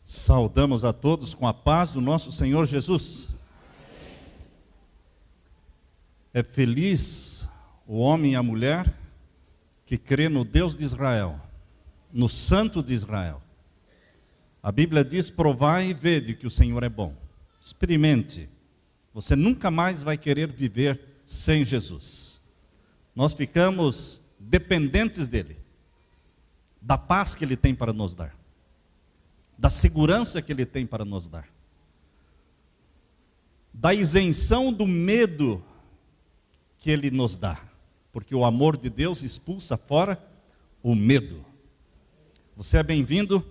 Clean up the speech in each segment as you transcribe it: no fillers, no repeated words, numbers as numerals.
Saudamos a todos com a paz do nosso Senhor Jesus. É feliz o homem e a mulher que crê no Deus de Israel, no Santo de Israel. A Bíblia diz: provai e vede que o Senhor é bom. Experimente. Você nunca mais vai querer viver sem Jesus. Nós ficamos dependentes dele, da paz que ele tem para nos dar, da segurança que ele tem para nos dar, da isenção do medo que ele nos dá, porque o amor de Deus expulsa fora o medo. Você é bem-vindo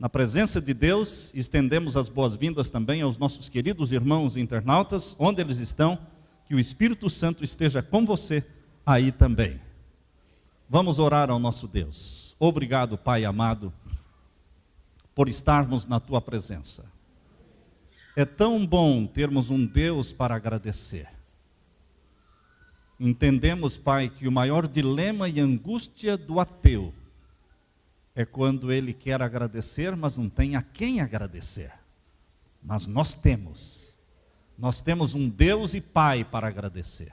na presença de Deus. Estendemos as boas-vindas também aos nossos queridos irmãos internautas, onde eles estão. Que o Espírito Santo esteja com você aí também. Vamos orar ao nosso Deus. Obrigado, Pai amado, por estarmos na Tua presença. É tão bom termos um Deus para agradecer. Entendemos, Pai, que o maior dilema e angústia do ateu é quando ele quer agradecer, mas não tem a quem agradecer. Mas nós temos um Deus e Pai para agradecer.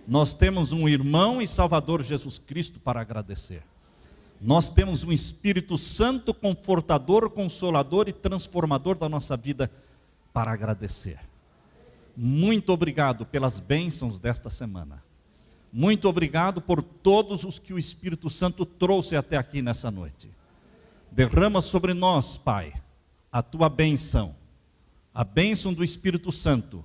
Nós temos um irmão e Salvador Jesus Cristo para agradecer. Nós temos um Espírito Santo, confortador, consolador e transformador da nossa vida para agradecer. Muito obrigado pelas bênçãos desta semana. Muito obrigado por todos os que o Espírito Santo trouxe até aqui nessa noite. Derrama sobre nós, Pai, a Tua bênção, a bênção do Espírito Santo.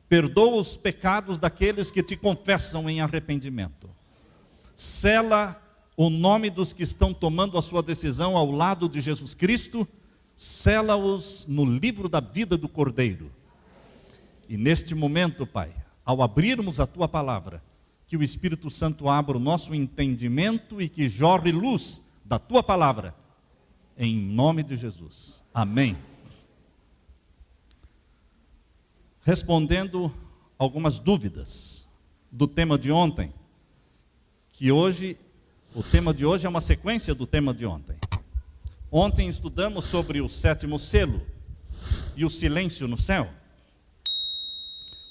Perdoa os pecados daqueles que Te confessam em arrependimento. Sela o nome dos que estão tomando a sua decisão ao lado de Jesus Cristo, sela-os no livro da vida do Cordeiro. E neste momento, Pai, ao abrirmos a Tua palavra, que o Espírito Santo abra o nosso entendimento e que jorre luz da Tua palavra, em nome de Jesus. Amém. Respondendo algumas dúvidas do tema de ontem, que hoje, o tema de hoje é uma sequência do tema de ontem. Ontem estudamos sobre o sétimo selo e o silêncio no céu.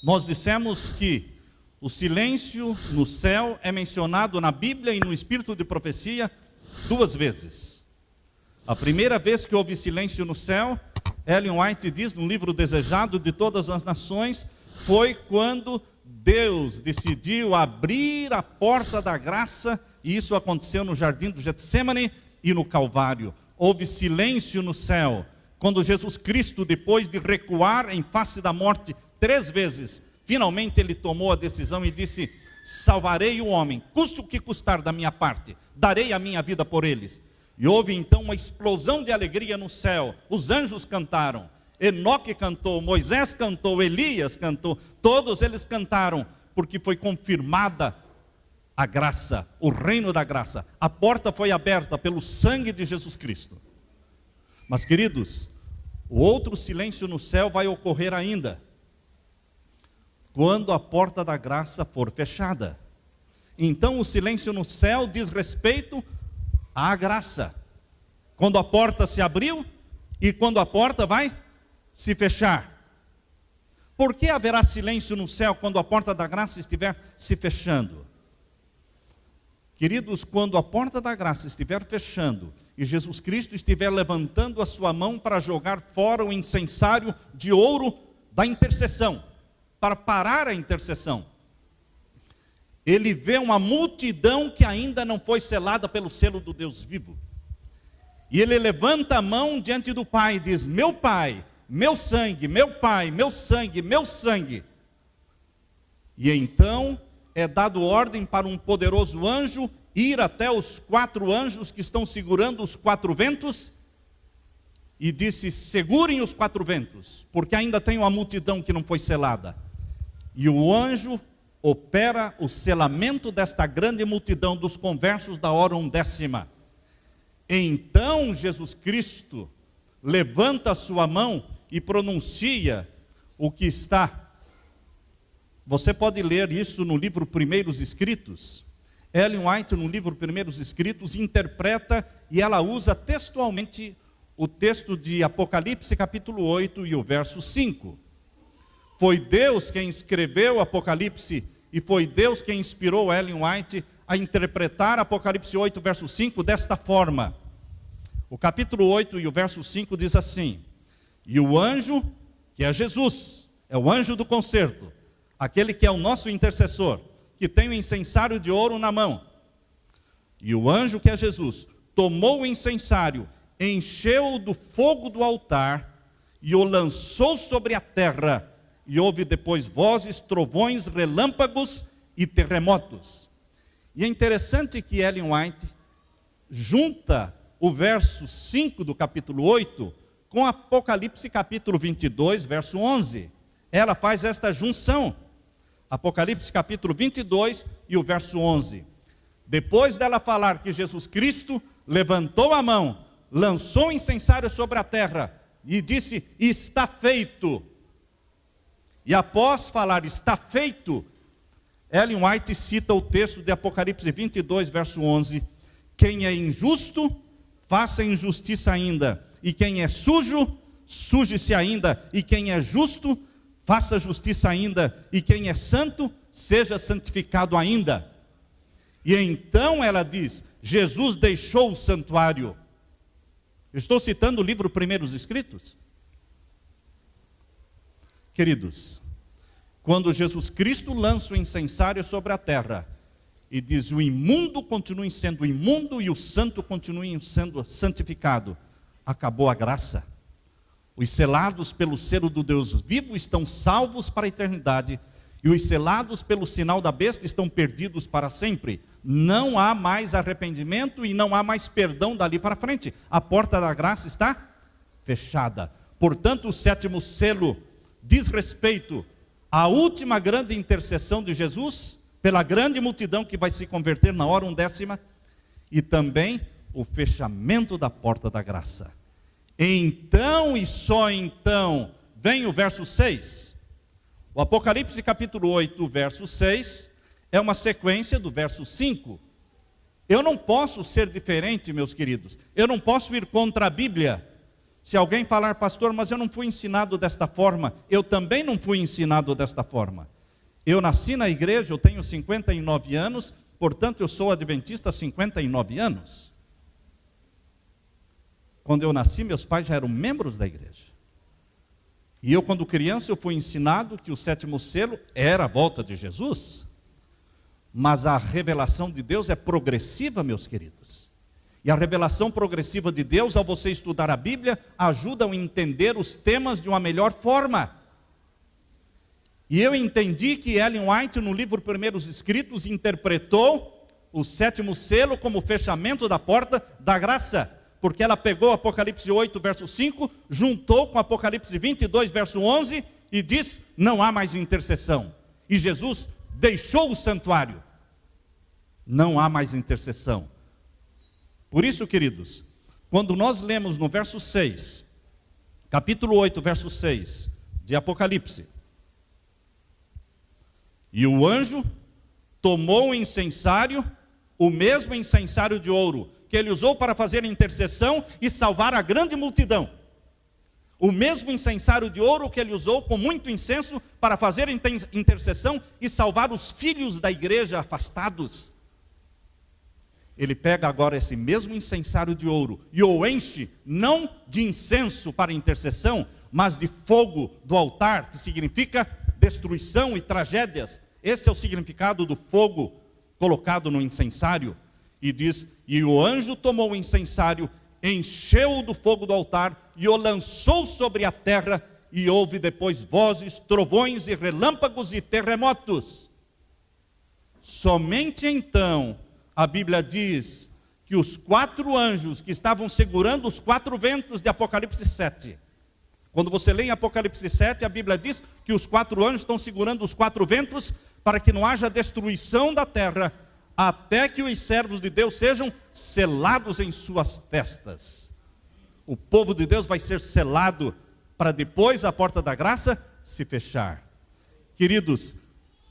Nós dissemos que o silêncio no céu é mencionado na Bíblia e no Espírito de Profecia 2 vezes. A primeira vez que houve silêncio no céu, Ellen White diz no livro Desejado de Todas as Nações, foi quando Deus decidiu abrir a porta da graça, e isso aconteceu no jardim do Getsêmani e no Calvário. Houve silêncio no céu, quando Jesus Cristo, depois de recuar em face da morte 3 vezes, finalmente ele tomou a decisão e disse: salvarei o homem, custe o que custar da minha parte, darei a minha vida por eles. E houve então uma explosão de alegria no céu. Os anjos cantaram, Enoque cantou, Moisés cantou, Elias cantou, todos eles cantaram, porque foi confirmada a graça, o reino da graça. A porta foi aberta pelo sangue de Jesus Cristo. Mas, queridos, o outro silêncio no céu vai ocorrer ainda, quando a porta da graça for fechada. Então o silêncio no céu diz respeito à graça, quando a porta se abriu e quando a porta vai se fechar. Por que haverá silêncio no céu quando a porta da graça estiver se fechando? Queridos, quando a porta da graça estiver fechando e Jesus Cristo estiver levantando a sua mão para jogar fora o incensário de ouro da intercessão, para parar a intercessão, ele vê uma multidão que ainda não foi selada pelo selo do Deus vivo. E ele levanta a mão diante do Pai e diz: meu Pai, meu sangue, meu Pai, meu sangue, meu sangue. E então é dado ordem para um poderoso anjo ir até os 4 anjos que estão segurando os 4 ventos, e disse: segurem os 4 ventos, porque ainda tem uma multidão que não foi selada. E o anjo opera o selamento desta grande multidão dos conversos da hora 10ª. Então Jesus Cristo levanta a sua mão e pronuncia o que está. Você pode ler isso no livro Primeiros Escritos. Ellen White, no livro Primeiros Escritos, interpreta e ela usa textualmente o texto de Apocalipse capítulo 8 e o verso 5. Foi Deus quem escreveu Apocalipse e foi Deus quem inspirou Ellen White a interpretar Apocalipse 8, verso 5 desta forma. O capítulo 8 e o verso 5 diz assim: e o anjo, que é Jesus, é o anjo do concerto, aquele que é o nosso intercessor, que tem o incensário de ouro na mão. E o anjo, que é Jesus, tomou o incensário, encheu-o do fogo do altar e o lançou sobre a terra. E houve depois vozes, trovões, relâmpagos e terremotos. E é interessante que Ellen White junta o verso 5 do capítulo 8 com Apocalipse capítulo 22, verso 11. Ela faz esta junção. Apocalipse capítulo 22 e o verso 11. Depois dela falar que Jesus Cristo levantou a mão, lançou o incensário sobre a terra e disse: está feito. E após falar está feito, Ellen White cita o texto de Apocalipse 22, verso 11. Quem é injusto, faça injustiça ainda. E quem é sujo, suje-se ainda. E quem é justo, faça justiça ainda. E quem é santo, seja santificado ainda. E então ela diz: Jesus deixou o santuário. Estou citando o livro Primeiros Escritos. Queridos, quando Jesus Cristo lança o incensário sobre a terra e diz: o imundo continue sendo imundo e o santo continue sendo santificado, acabou a graça. Os selados pelo selo do Deus vivo estão salvos para a eternidade, e os selados pelo sinal da besta estão perdidos para sempre. Não há mais arrependimento e não há mais perdão dali para frente. A porta da graça está fechada. Portanto, o sétimo selo diz respeito à última grande intercessão de Jesus, pela grande multidão que vai se converter na hora 1/10, e também o fechamento da porta da graça. Então e só então vem o verso 6. O Apocalipse capítulo 8, verso 6, é uma sequência do verso 5. Eu não posso ser diferente, meus queridos. Eu não posso ir contra a Bíblia. Se alguém falar: pastor, mas eu não fui ensinado desta forma, eu também não fui ensinado desta forma. Eu nasci na igreja, eu tenho 59 anos, portanto eu sou adventista há 59 anos. Quando eu nasci, meus pais já eram membros da igreja. E eu, quando criança, eu fui ensinado que o sétimo selo era a volta de Jesus. Mas a revelação de Deus é progressiva, meus queridos. E a revelação progressiva de Deus, ao você estudar a Bíblia, ajuda a entender os temas de uma melhor forma. E eu entendi que Ellen White, no livro Primeiros Escritos, interpretou o sétimo selo como o fechamento da porta da graça. Porque ela pegou Apocalipse 8, verso 5, juntou com Apocalipse 22, verso 11, e diz: não há mais intercessão. E Jesus deixou o santuário. Não há mais intercessão. Por isso, queridos, quando nós lemos no verso 6, capítulo 8, verso 6, de Apocalipse: e o anjo tomou o incensário, o mesmo incensário de ouro, que ele usou para fazer intercessão e salvar a grande multidão. O mesmo incensário de ouro que ele usou com muito incenso para fazer intercessão e salvar os filhos da igreja afastados. Ele pega agora esse mesmo incensário de ouro e o enche, não de incenso para intercessão, mas de fogo do altar, que significa destruição e tragédias. Esse é o significado do fogo colocado no incensário. E diz: e o anjo tomou o incensário, encheu-o do fogo do altar e o lançou sobre a terra, e houve depois vozes, trovões e relâmpagos e terremotos. Somente então, a Bíblia diz que os 4 anjos que estavam segurando os 4 ventos de Apocalipse 7. Quando você lê em Apocalipse 7, a Bíblia diz que os 4 anjos estão segurando os 4 ventos para que não haja destruição da terra, até que os servos de Deus sejam selados em suas testas. O povo de Deus vai ser selado para depois a porta da graça se fechar. Queridos,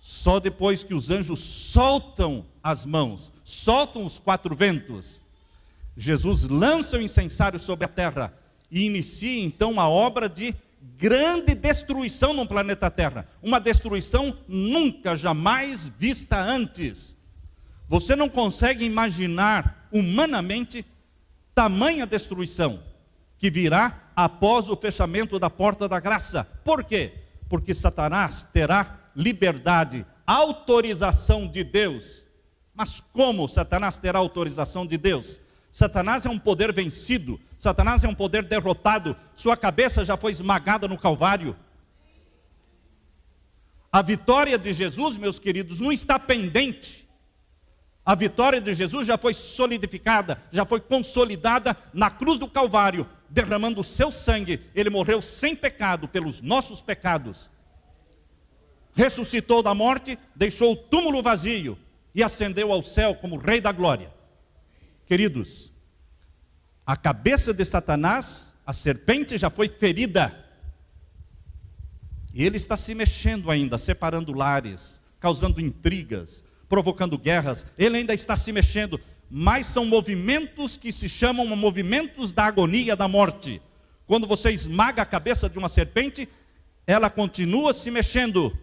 só depois que os anjos soltam as mãos, soltam os 4 ventos, Jesus lança o incensário sobre a terra e inicia então a obra de grande destruição no planeta Terra. Uma destruição nunca, jamais vista antes. Você não consegue imaginar humanamente tamanha destruição que virá após o fechamento da porta da graça. Por quê? Porque Satanás terá liberdade, autorização de Deus. Mas como Satanás terá autorização de Deus? Satanás é um poder vencido, Satanás é um poder derrotado, sua cabeça já foi esmagada no Calvário. A vitória de Jesus, meus queridos, não está pendente. A vitória de Jesus já foi solidificada, já foi consolidada na cruz do Calvário, derramando o seu sangue. Ele morreu sem pecado pelos nossos pecados. Ressuscitou da morte, deixou o túmulo vazio e ascendeu ao céu como Rei da Glória. Queridos, a cabeça de Satanás, a serpente, já foi ferida. E ele está se mexendo ainda, separando lares, causando intrigas, provocando guerras. Ele ainda está se mexendo, mas são movimentos que se chamam movimentos da agonia da morte. Quando você esmaga a cabeça de uma serpente, ela continua se mexendo.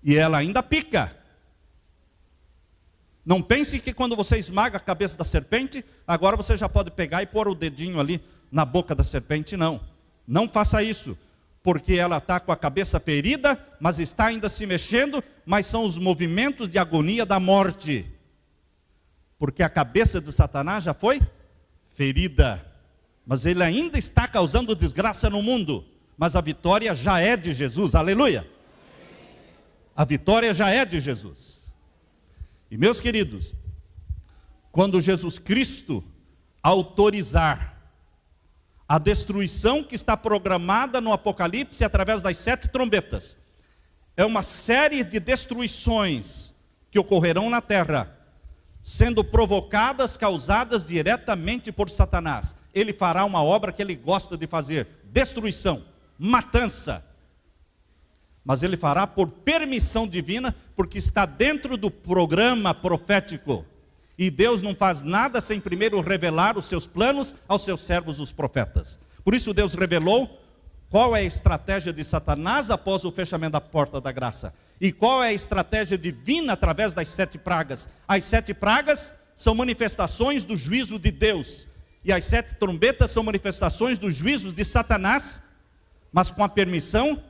E ela ainda pica. Não pense que quando você esmaga a cabeça da serpente, agora você já pode pegar e pôr o dedinho ali na boca da serpente. Não, não faça isso, porque ela está com a cabeça ferida, mas está ainda se mexendo, mas são os movimentos de agonia da morte. Porque a cabeça de Satanás já foi ferida, mas ele ainda está causando desgraça no mundo, mas a vitória já é de Jesus, aleluia! A vitória já é de Jesus. E meus queridos, quando Jesus Cristo autorizar a destruição que está programada no Apocalipse através das 7 trombetas, é uma série de destruições que ocorrerão na terra, sendo provocadas, causadas diretamente por Satanás. Ele fará uma obra que ele gosta de fazer, destruição, matança. Mas ele fará por permissão divina, porque está dentro do programa profético. E Deus não faz nada sem primeiro revelar os seus planos aos seus servos, os profetas. Por isso Deus revelou qual é a estratégia de Satanás após o fechamento da porta da graça. E qual é a estratégia divina através das 7 pragas. As 7 pragas são manifestações do juízo de Deus. E as 7 trombetas são manifestações dos juízos de Satanás, mas com a permissão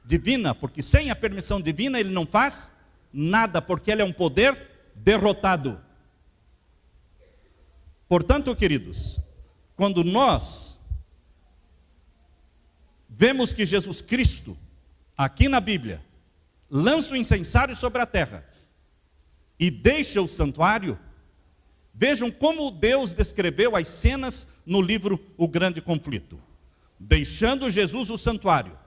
divina, porque sem a permissão divina ele não faz nada, porque ele é um poder derrotado. Portanto, queridos, quando nós vemos que Jesus Cristo, aqui na Bíblia, lança o incensário sobre a terra e deixa o santuário, vejam como Deus descreveu as cenas no livro O Grande Conflito. Deixando Jesus o santuário,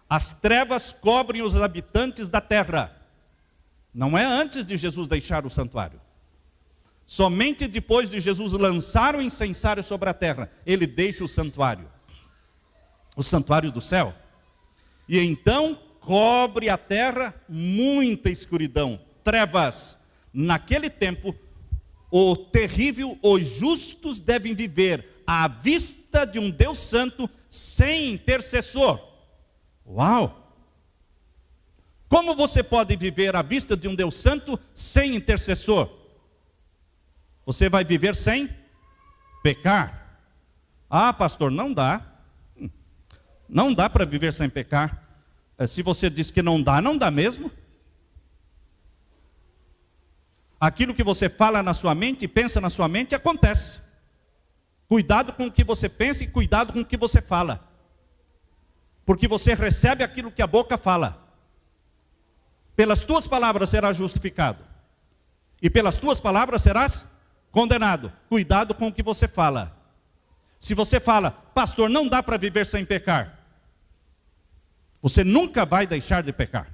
as trevas cobrem os habitantes da terra. Não é antes de Jesus deixar o santuário. Somente depois de Jesus lançar o incensário sobre a terra, ele deixa o santuário do céu. E então cobre a terra muita escuridão, trevas. Naquele tempo, o terrível, os justos devem viver à vista de um Deus santo sem intercessor. Uau! Como você pode viver à vista de um Deus santo sem intercessor? Você vai viver sem pecar. Ah, pastor, não dá. Não dá para viver sem pecar. Se você diz que não dá mesmo. Aquilo que você fala na sua mente e pensa na sua mente, acontece. Cuidado com o que você pensa e cuidado com o que você fala. Porque você recebe aquilo que a boca fala. Pelas tuas palavras serás justificado. E pelas tuas palavras serás condenado. Cuidado com o que você fala. Se você fala, pastor, não dá para viver sem pecar, você nunca vai deixar de pecar.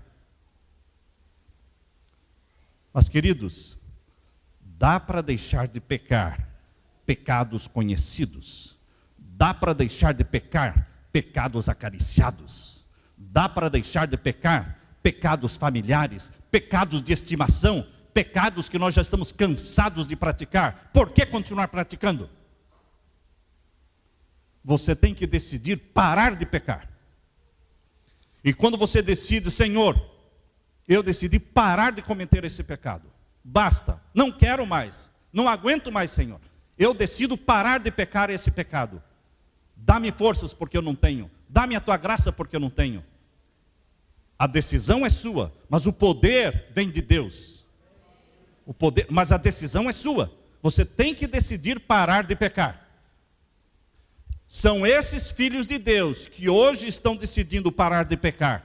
Mas, queridos, dá para deixar de pecar pecados conhecidos. Dá para deixar de pecar pecados acariciados. Dá para deixar de pecar pecados familiares, pecados de estimação, pecados que nós já estamos cansados de praticar. Por que continuar praticando? você tem que decidir parar de pecar. E quando você decide, Senhor, eu decidi parar de cometer esse pecado. Basta, não quero mais, não aguento mais, Senhor. Eu decido parar de pecar esse pecado. Dá-me forças porque eu não tenho. Dá-me a tua graça porque eu não tenho. A decisão é sua, mas o poder vem de Deus. O poder, mas a decisão é sua. Você tem que decidir parar de pecar. São esses filhos de Deus que hoje estão decidindo parar de pecar,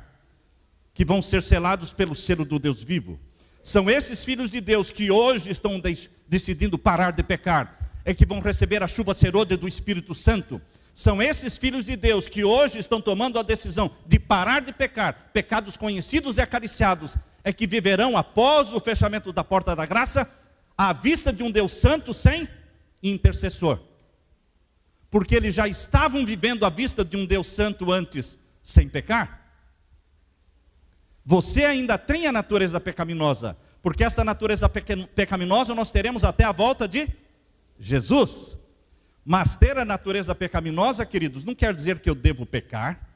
que vão ser selados pelo selo do Deus vivo. São esses filhos de Deus que hoje estão decidindo parar de pecar, é que vão receber a chuva serôdia do Espírito Santo. São esses filhos de Deus que hoje estão tomando a decisão de parar de pecar, pecados conhecidos e acariciados, é que viverão após o fechamento da porta da graça, à vista de um Deus santo sem intercessor. Porque eles já estavam vivendo à vista de um Deus santo antes, sem pecar. Você ainda tem a natureza pecaminosa, porque esta natureza pecaminosa nós teremos até a volta de Jesus. Mas ter a natureza pecaminosa, queridos, não quer dizer que eu devo pecar.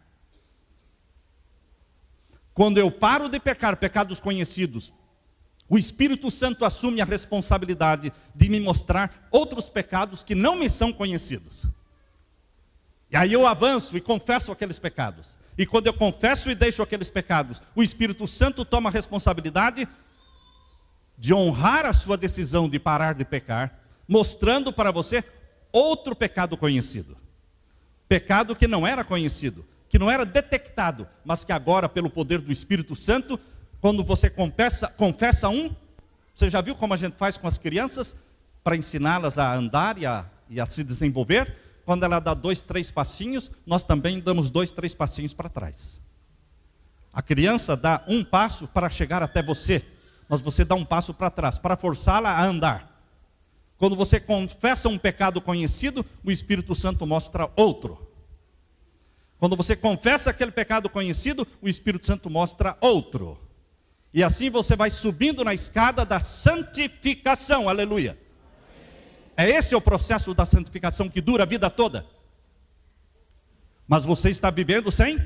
Quando eu paro de pecar pecados conhecidos, o Espírito Santo assume a responsabilidade de me mostrar outros pecados que não me são conhecidos. E aí eu avanço e confesso aqueles pecados. E quando eu confesso e deixo aqueles pecados, o Espírito Santo toma a responsabilidade de honrar a sua decisão de parar de pecar, mostrando para você outro pecado conhecido. Pecado que não era conhecido, que não era detectado, mas que agora, pelo poder do Espírito Santo, quando você confessa um, você já viu como a gente faz com as crianças, para ensiná-las a andar e a se desenvolver? Quando ela dá 2, 3 passinhos, nós também damos 2, 3 passinhos para trás. A criança dá um passo para chegar até você, mas você dá um passo para trás, para forçá-la a andar. Quando você confessa um pecado conhecido, o Espírito Santo mostra outro. Quando você confessa aquele pecado conhecido, o Espírito Santo mostra outro. E assim você vai subindo na escada da santificação, aleluia. É esse o processo da santificação que dura a vida toda. Mas você está vivendo sem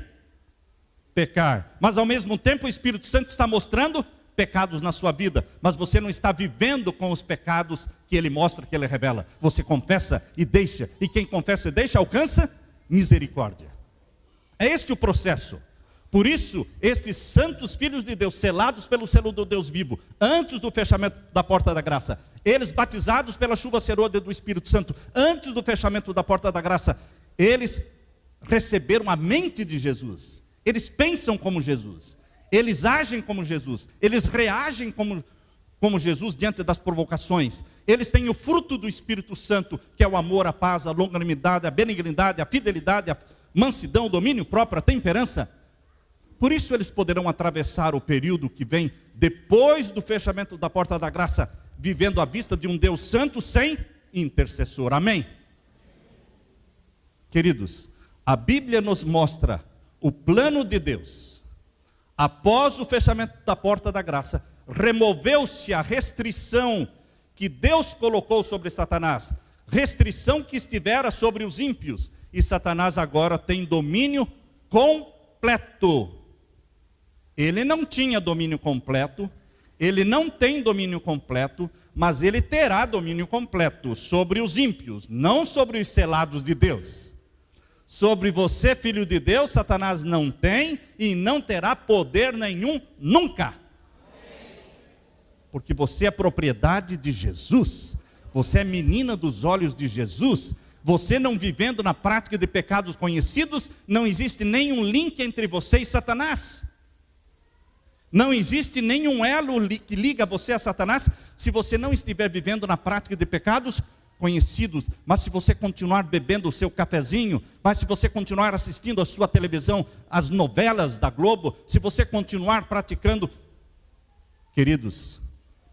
pecar. Mas ao mesmo tempo o Espírito Santo está mostrando pecados na sua vida. Mas você não está vivendo com os pecados que Ele mostra, que Ele revela. Você confessa e deixa. E quem confessa e deixa alcança misericórdia. É este o processo. Por isso, estes santos filhos de Deus, selados pelo selo do Deus vivo, antes do fechamento da porta da graça, eles batizados pela chuva serôdia do Espírito Santo, antes do fechamento da porta da graça, eles receberam a mente de Jesus. Eles pensam como Jesus, eles agem como Jesus, eles reagem como Jesus diante das provocações. Eles têm o fruto do Espírito Santo, que é o amor, a paz, a longanimidade, a benignidade, a fidelidade, a mansidão, o domínio próprio, a temperança. Por isso eles poderão atravessar o período que vem depois do fechamento da porta da graça, vivendo à vista de um Deus santo sem intercessor. Amém? Queridos, a Bíblia nos mostra o plano de Deus. Após o fechamento da porta da graça, removeu-se a restrição que Deus colocou sobre Satanás, restrição que estivera sobre os ímpios, e Satanás agora tem domínio completo. Ele não tinha domínio completo, ele não tem domínio completo, mas ele terá domínio completo sobre os ímpios, não sobre os selados de Deus. Sobre você, filho de Deus, Satanás não tem e não terá poder nenhum nunca. Porque você é propriedade de Jesus, você é menina dos olhos de Jesus. Você não vivendo na prática de pecados conhecidos, não existe nenhum link entre você e Satanás. Não existe nenhum elo que liga você a Satanás, se você não estiver vivendo na prática de pecados conhecidos. Mas se você continuar bebendo o seu cafezinho, mas se você continuar assistindo a sua televisão, as novelas da Globo, se você continuar praticando, queridos,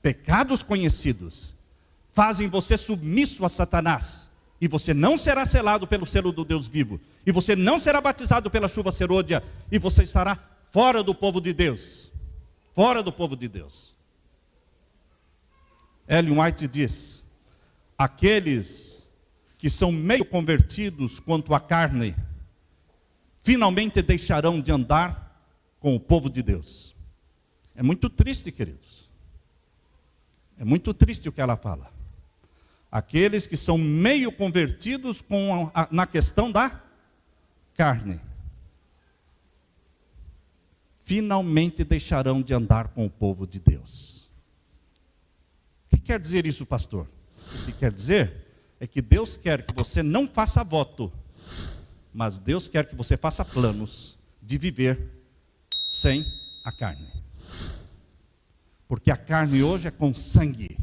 pecados conhecidos, fazem você submisso a Satanás. E você não será selado pelo selo do Deus vivo. E você não será batizado pela chuva serôdia. E você estará fora do povo de Deus. Fora do povo de Deus. Ellen White diz: aqueles que são meio convertidos quanto à carne, finalmente deixarão de andar com o povo de Deus. É muito triste, queridos. É muito triste o que ela fala. Aqueles que são meio convertidos na questão da carne, finalmente deixarão de andar com o povo de Deus. O que quer dizer isso, pastor? O que quer dizer é que Deus quer que você não faça voto, mas Deus quer que você faça planos de viver sem a carne. Porque a carne hoje é com sangue.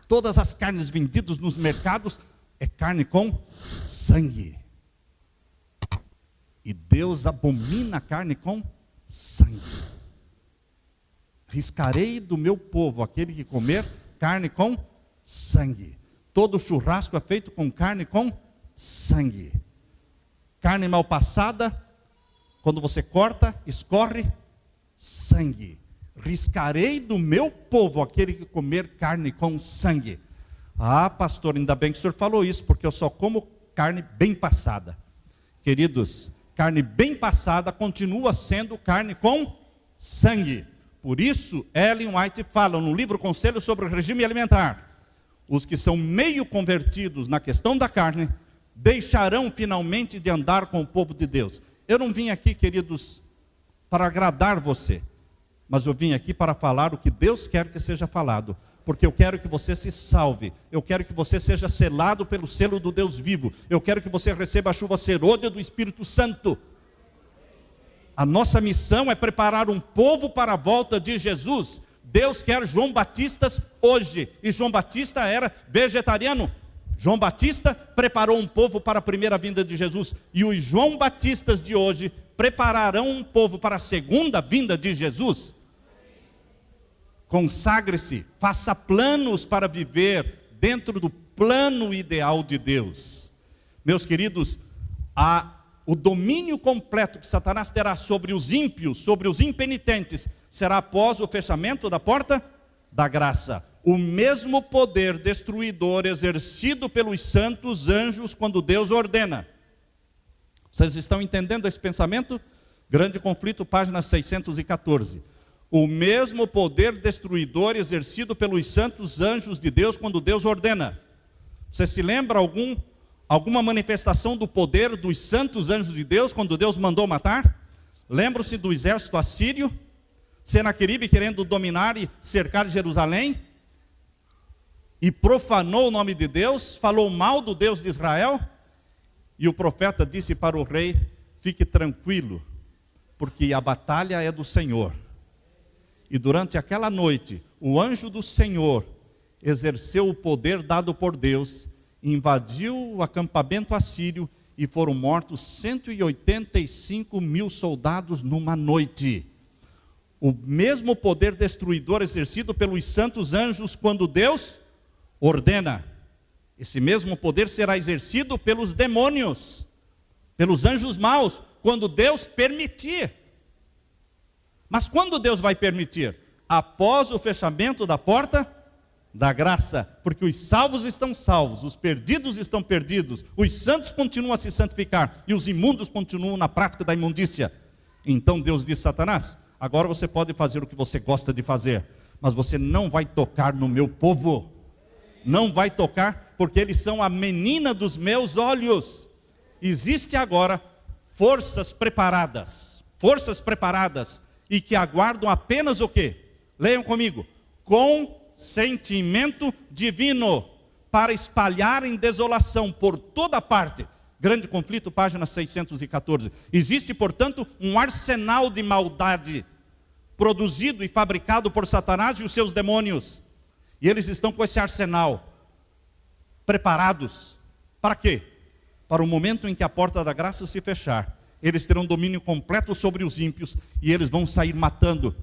Todas as carnes vendidas nos mercados é carne com sangue. E Deus abomina a carne com sangue. Riscarei do meu povo aquele que comer carne com sangue. Todo churrasco é feito com carne com sangue. Carne mal passada, quando você corta, escorre sangue. Riscarei do meu povo aquele que comer carne com sangue. Ah, pastor, ainda bem que o senhor falou isso, porque eu só como carne bem passada. Queridos, carne bem passada continua sendo carne com sangue. Por isso, Ellen White fala no livro Conselho sobre o Regime Alimentar: os que são meio convertidos na questão da carne, deixarão finalmente de andar com o povo de Deus. Eu não vim aqui, queridos, para agradar você, mas eu vim aqui para falar o que Deus quer que seja falado, porque eu quero que você se salve, eu quero que você seja selado pelo selo do Deus vivo, eu quero que você receba a chuva serôdia do Espírito Santo. A nossa missão é preparar um povo para a volta de Jesus. Deus quer João Batistas hoje, e João Batista era vegetariano. João Batista preparou um povo para a primeira vinda de Jesus, e os João Batistas de hoje prepararão um povo para a segunda vinda de Jesus. Consagre-se, faça planos para viver dentro do plano ideal de Deus. Meus queridos, o domínio completo que Satanás terá sobre os ímpios, sobre os impenitentes, será após o fechamento da porta da graça. O mesmo poder destruidor exercido pelos santos anjos quando Deus ordena. Vocês estão entendendo esse pensamento? Grande Conflito, página 614. O mesmo poder destruidor exercido pelos santos anjos de Deus quando Deus ordena. Você se lembra alguma manifestação do poder dos santos anjos de Deus quando Deus mandou matar? Lembram-se do exército assírio? Senaqueribe querendo dominar e cercar Jerusalém? E profanou o nome de Deus, falou mal do Deus de Israel, e o profeta disse para o rei: fique tranquilo, porque a batalha é do Senhor. E durante aquela noite, o anjo do Senhor exerceu o poder dado por Deus, invadiu o acampamento assírio, e foram mortos 185 mil soldados numa noite. O mesmo poder destruidor exercido pelos santos anjos quando Deus ordena. Esse mesmo poder será exercido pelos demônios, pelos anjos maus, quando Deus permitir. Mas quando Deus vai permitir? Após o fechamento da porta da graça, porque os salvos estão salvos, os perdidos estão perdidos, os santos continuam a se santificar e os imundos continuam na prática da imundícia. Então Deus diz: Satanás, agora você pode fazer o que você gosta de fazer, mas você não vai tocar no meu povo. Não vai tocar, porque eles são a menina dos meus olhos. Existe agora forças preparadas, e que aguardam apenas o quê? Leiam comigo: consentimento divino, para espalhar em desolação por toda parte. Grande Conflito, página 614. Existe, portanto, um arsenal de maldade produzido e fabricado por Satanás e os seus demônios. E eles estão com esse arsenal preparados. Para quê? Para o momento em que a porta da graça se fechar, eles terão domínio completo sobre os ímpios e eles vão sair matando.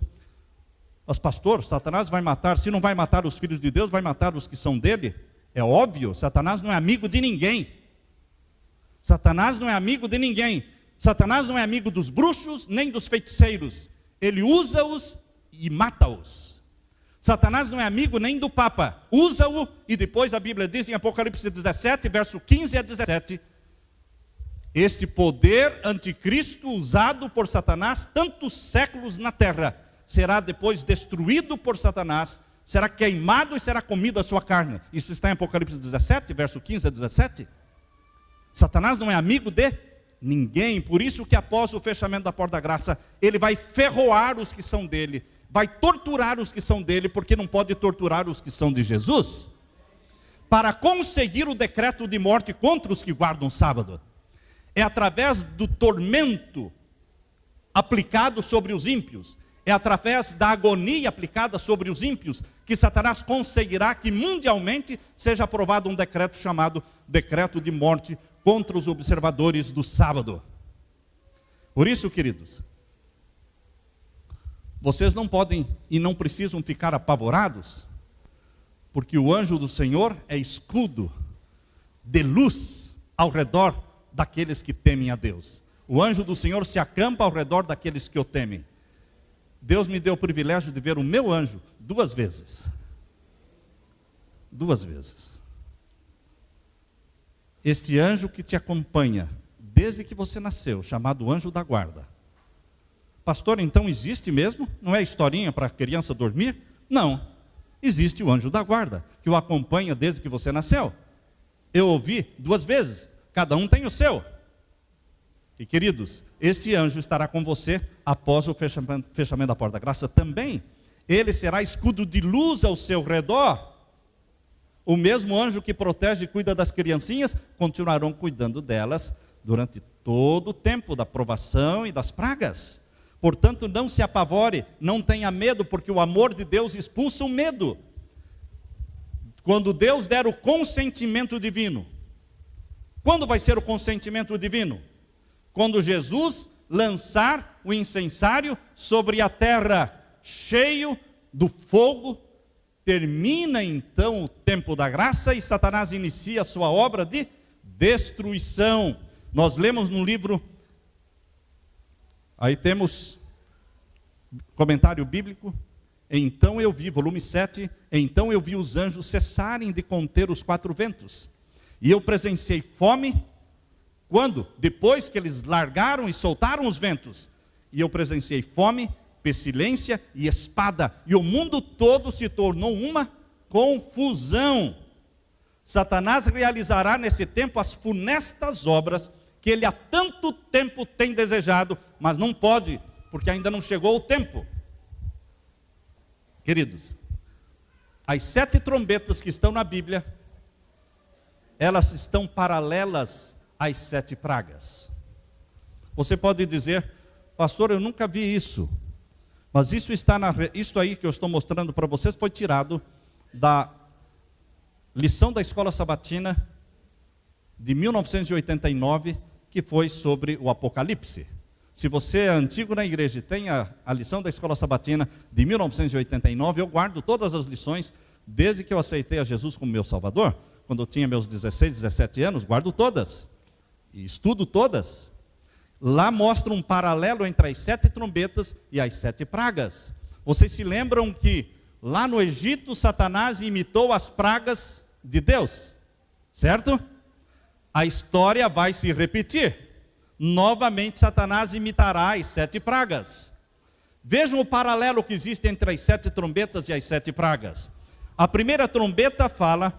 Mas pastor, Satanás vai matar, se não vai matar os filhos de Deus, vai matar os que são dele? É óbvio, Satanás não é amigo de ninguém. Satanás não é amigo de ninguém. Satanás não é amigo dos bruxos, nem dos feiticeiros. Ele usa-os e mata-os. Satanás não é amigo nem do Papa. Usa-o, e depois a Bíblia diz em Apocalipse 17, verso 15 a 17, este poder anticristo usado por Satanás tantos séculos na terra, será depois destruído por Satanás, será queimado e será comida a sua carne. Isso está em Apocalipse 17, verso 15 a 17. Satanás não é amigo de ninguém, por isso que após o fechamento da porta da graça, ele vai ferroar os que são dele, vai torturar os que são dele, porque não pode torturar os que são de Jesus, para conseguir o decreto de morte contra os que guardam o sábado. É através do tormento aplicado sobre os ímpios, é através da agonia aplicada sobre os ímpios, que Satanás conseguirá que mundialmente seja aprovado um decreto chamado decreto de morte contra os observadores do sábado. Por isso, queridos, vocês não podem e não precisam ficar apavorados, porque o anjo do Senhor é escudo de luz ao redor daqueles que temem a Deus. O anjo do Senhor se acampa ao redor daqueles que o temem. Deus me deu o privilégio de ver o meu anjo 2 vezes. 2 vezes. Este anjo que te acompanha desde que você nasceu, chamado anjo da guarda. Pastor, então existe mesmo? Não é historinha para a criança dormir? Não. Existe o anjo da guarda, que o acompanha desde que você nasceu. Eu ouvi 2 vezes, cada um tem o seu. E queridos, este anjo estará com você após o fechamento da porta da graça também. Ele será escudo de luz ao seu redor. O mesmo anjo que protege e cuida das criancinhas, continuarão cuidando delas durante todo o tempo da provação e das pragas. Portanto, não se apavore, não tenha medo, porque o amor de Deus expulsa o medo. Quando Deus der o consentimento divino. Quando vai ser o consentimento divino? Quando Jesus lançar o incensário sobre a terra, cheio do fogo, termina então o tempo da graça e Satanás inicia a sua obra de destruição. Nós lemos no livro, aí temos comentário bíblico, então eu vi, volume 7, então eu vi os anjos cessarem de conter os 4 ventos, e eu presenciei fome. Quando? Depois que eles largaram e soltaram os ventos. E eu presenciei fome, pestilência e espada. E o mundo todo se tornou uma confusão. Satanás realizará nesse tempo as funestas obras que ele há tanto tempo tem desejado, mas não pode, porque ainda não chegou o tempo. Queridos, as 7 trombetas que estão na Bíblia, elas estão paralelas as 7 pragas. Você pode dizer, pastor, eu nunca vi isso. Mas isso aí que eu estou mostrando para vocês foi tirado da lição da escola sabatina de 1989, que foi sobre o Apocalipse. Se você é antigo na igreja e tem a lição da escola sabatina de 1989, eu guardo todas as lições desde que eu aceitei a Jesus como meu Salvador. Quando eu tinha meus 16, 17 anos, guardo todas. E estudo todas. Lá mostra um paralelo entre as 7 trombetas e as 7 pragas. Vocês se lembram que lá no Egito Satanás imitou as pragas de Deus, certo? A história vai se repetir. Novamente Satanás imitará as 7 pragas. Vejam o paralelo que existe entre as 7 trombetas e as 7 pragas. A primeira trombeta fala,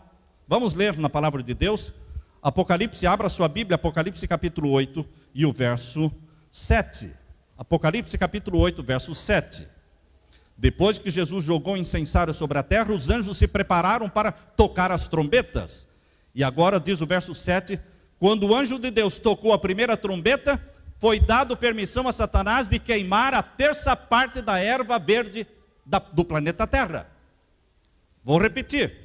vamos ler na palavra de Deus, Apocalipse, abra sua Bíblia, Apocalipse capítulo 8 e o verso 7. Apocalipse capítulo 8, verso 7. Depois que Jesus jogou o incensário sobre a terra, os anjos se prepararam para tocar as trombetas. E agora diz o verso 7, quando o anjo de Deus tocou a primeira trombeta, foi dado permissão a Satanás de queimar a 1/3 parte da erva verde do planeta Terra. Vou repetir.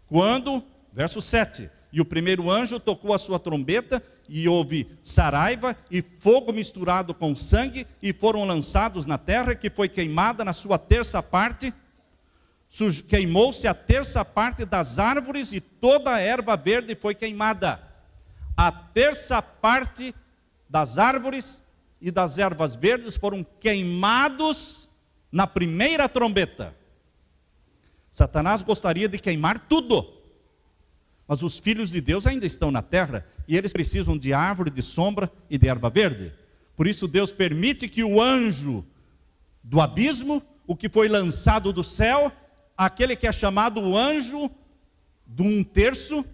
Quando, verso 7, e o primeiro anjo tocou a sua trombeta, e houve saraiva e fogo misturado com sangue, e foram lançados na terra, que foi queimada na sua 1/3 parte. Queimou-se a 1/3 parte das árvores, e toda a erva verde foi queimada. A 1/3 parte das árvores e das ervas verdes foram queimados na primeira trombeta. Satanás gostaria de queimar tudo. Mas os filhos de Deus ainda estão na terra e eles precisam de árvore, de sombra e de erva verde. Por isso Deus permite que o anjo do abismo, o que foi lançado do céu, aquele que é chamado o anjo do 1/3.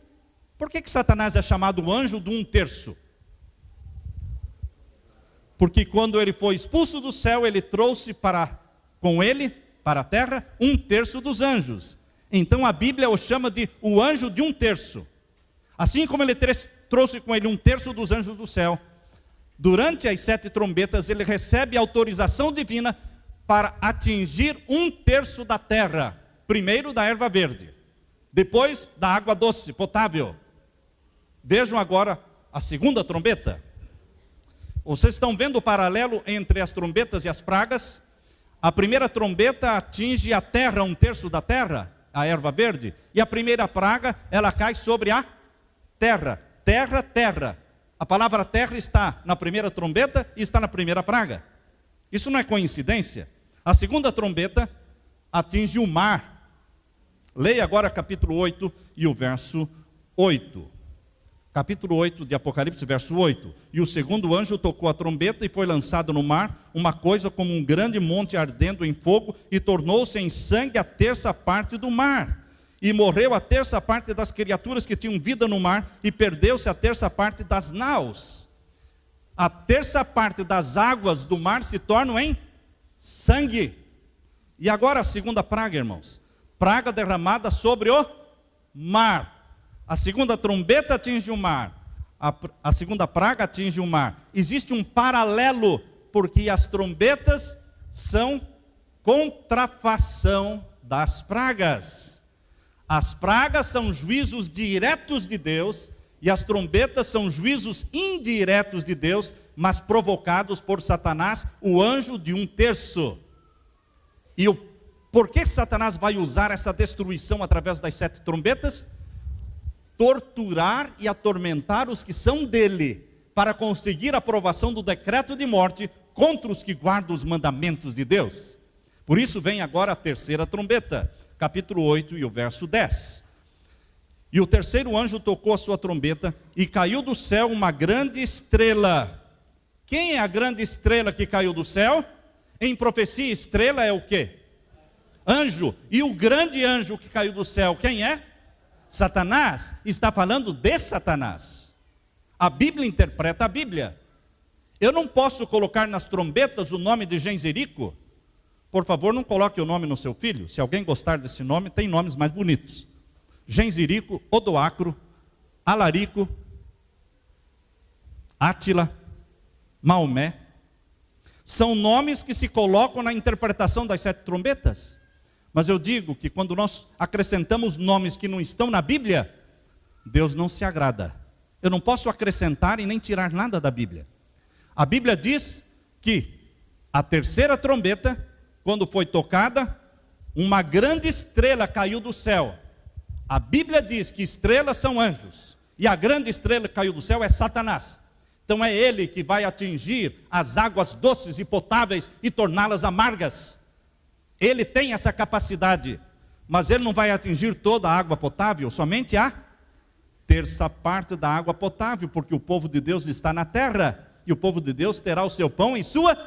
Por que Satanás é chamado o anjo do 1/3? Porque quando ele foi expulso do céu, ele trouxe com ele, para a terra, 1/3 dos anjos. Então a Bíblia o chama de o anjo de 1/3. Assim como ele trouxe com ele 1/3 dos anjos do céu, durante as 7 trombetas ele recebe autorização divina para atingir 1/3 da terra. Primeiro da erva verde, depois da água doce, potável. Vejam agora a segunda trombeta. Vocês estão vendo o paralelo entre as trombetas e as pragas? A primeira trombeta atinge a terra, 1/3 da terra, a erva verde. E a primeira praga, ela cai sobre a terra. Terra, terra. A palavra terra está na primeira trombeta e está na primeira praga. Isso não é coincidência. A segunda trombeta atinge o mar. Leia agora capítulo 8 e o verso 8. Capítulo 8 de Apocalipse, verso 8. E o segundo anjo tocou a trombeta e foi lançado no mar uma coisa como um grande monte ardendo em fogo, e tornou-se em sangue a 1/3 parte do mar. E morreu a 1/3 parte das criaturas que tinham vida no mar, e perdeu-se a 1/3 parte das naus. A 1/3 parte das águas do mar se tornam em sangue. E agora a segunda praga, irmãos. Praga derramada sobre o mar. A segunda trombeta atinge o mar. A segunda praga atinge o mar. Existe um paralelo, porque as trombetas são contrafação das pragas. As pragas são juízos diretos de Deus, e as trombetas são juízos indiretos de Deus, mas provocados por Satanás, o anjo de 1/3. E por que Satanás vai usar essa destruição através das 7 trombetas? Torturar e atormentar os que são dele, para conseguir a aprovação do decreto de morte contra os que guardam os mandamentos de Deus. Por isso vem agora a terceira trombeta, capítulo 8 e o verso 10. E o terceiro anjo tocou a sua trombeta, e caiu do céu uma grande estrela. Quem é a grande estrela que caiu do céu? Em profecia, estrela é o quê? Anjo. E o grande anjo que caiu do céu, quem é? Satanás. Está falando de Satanás. A Bíblia interpreta a Bíblia. Eu não posso colocar nas trombetas o nome de Genzerico. Por favor, não coloque o nome no seu filho. Se alguém gostar desse nome, tem nomes mais bonitos. Genzerico, Odoacro, Alarico, Átila, Maomé. São nomes que se colocam na interpretação das 7 trombetas. Mas eu digo que quando nós acrescentamos nomes que não estão na Bíblia, Deus não se agrada. Eu não posso acrescentar e nem tirar nada da Bíblia. A Bíblia diz que a terceira trombeta, quando foi tocada, uma grande estrela caiu do céu. A Bíblia diz que estrelas são anjos, e a grande estrela que caiu do céu é Satanás. Então é ele que vai atingir as águas doces e potáveis e torná-las amargas. Ele tem essa capacidade, mas ele não vai atingir toda a água potável, somente a 1/3 parte da água potável, porque o povo de Deus está na terra, e o povo de Deus terá o seu pão em sua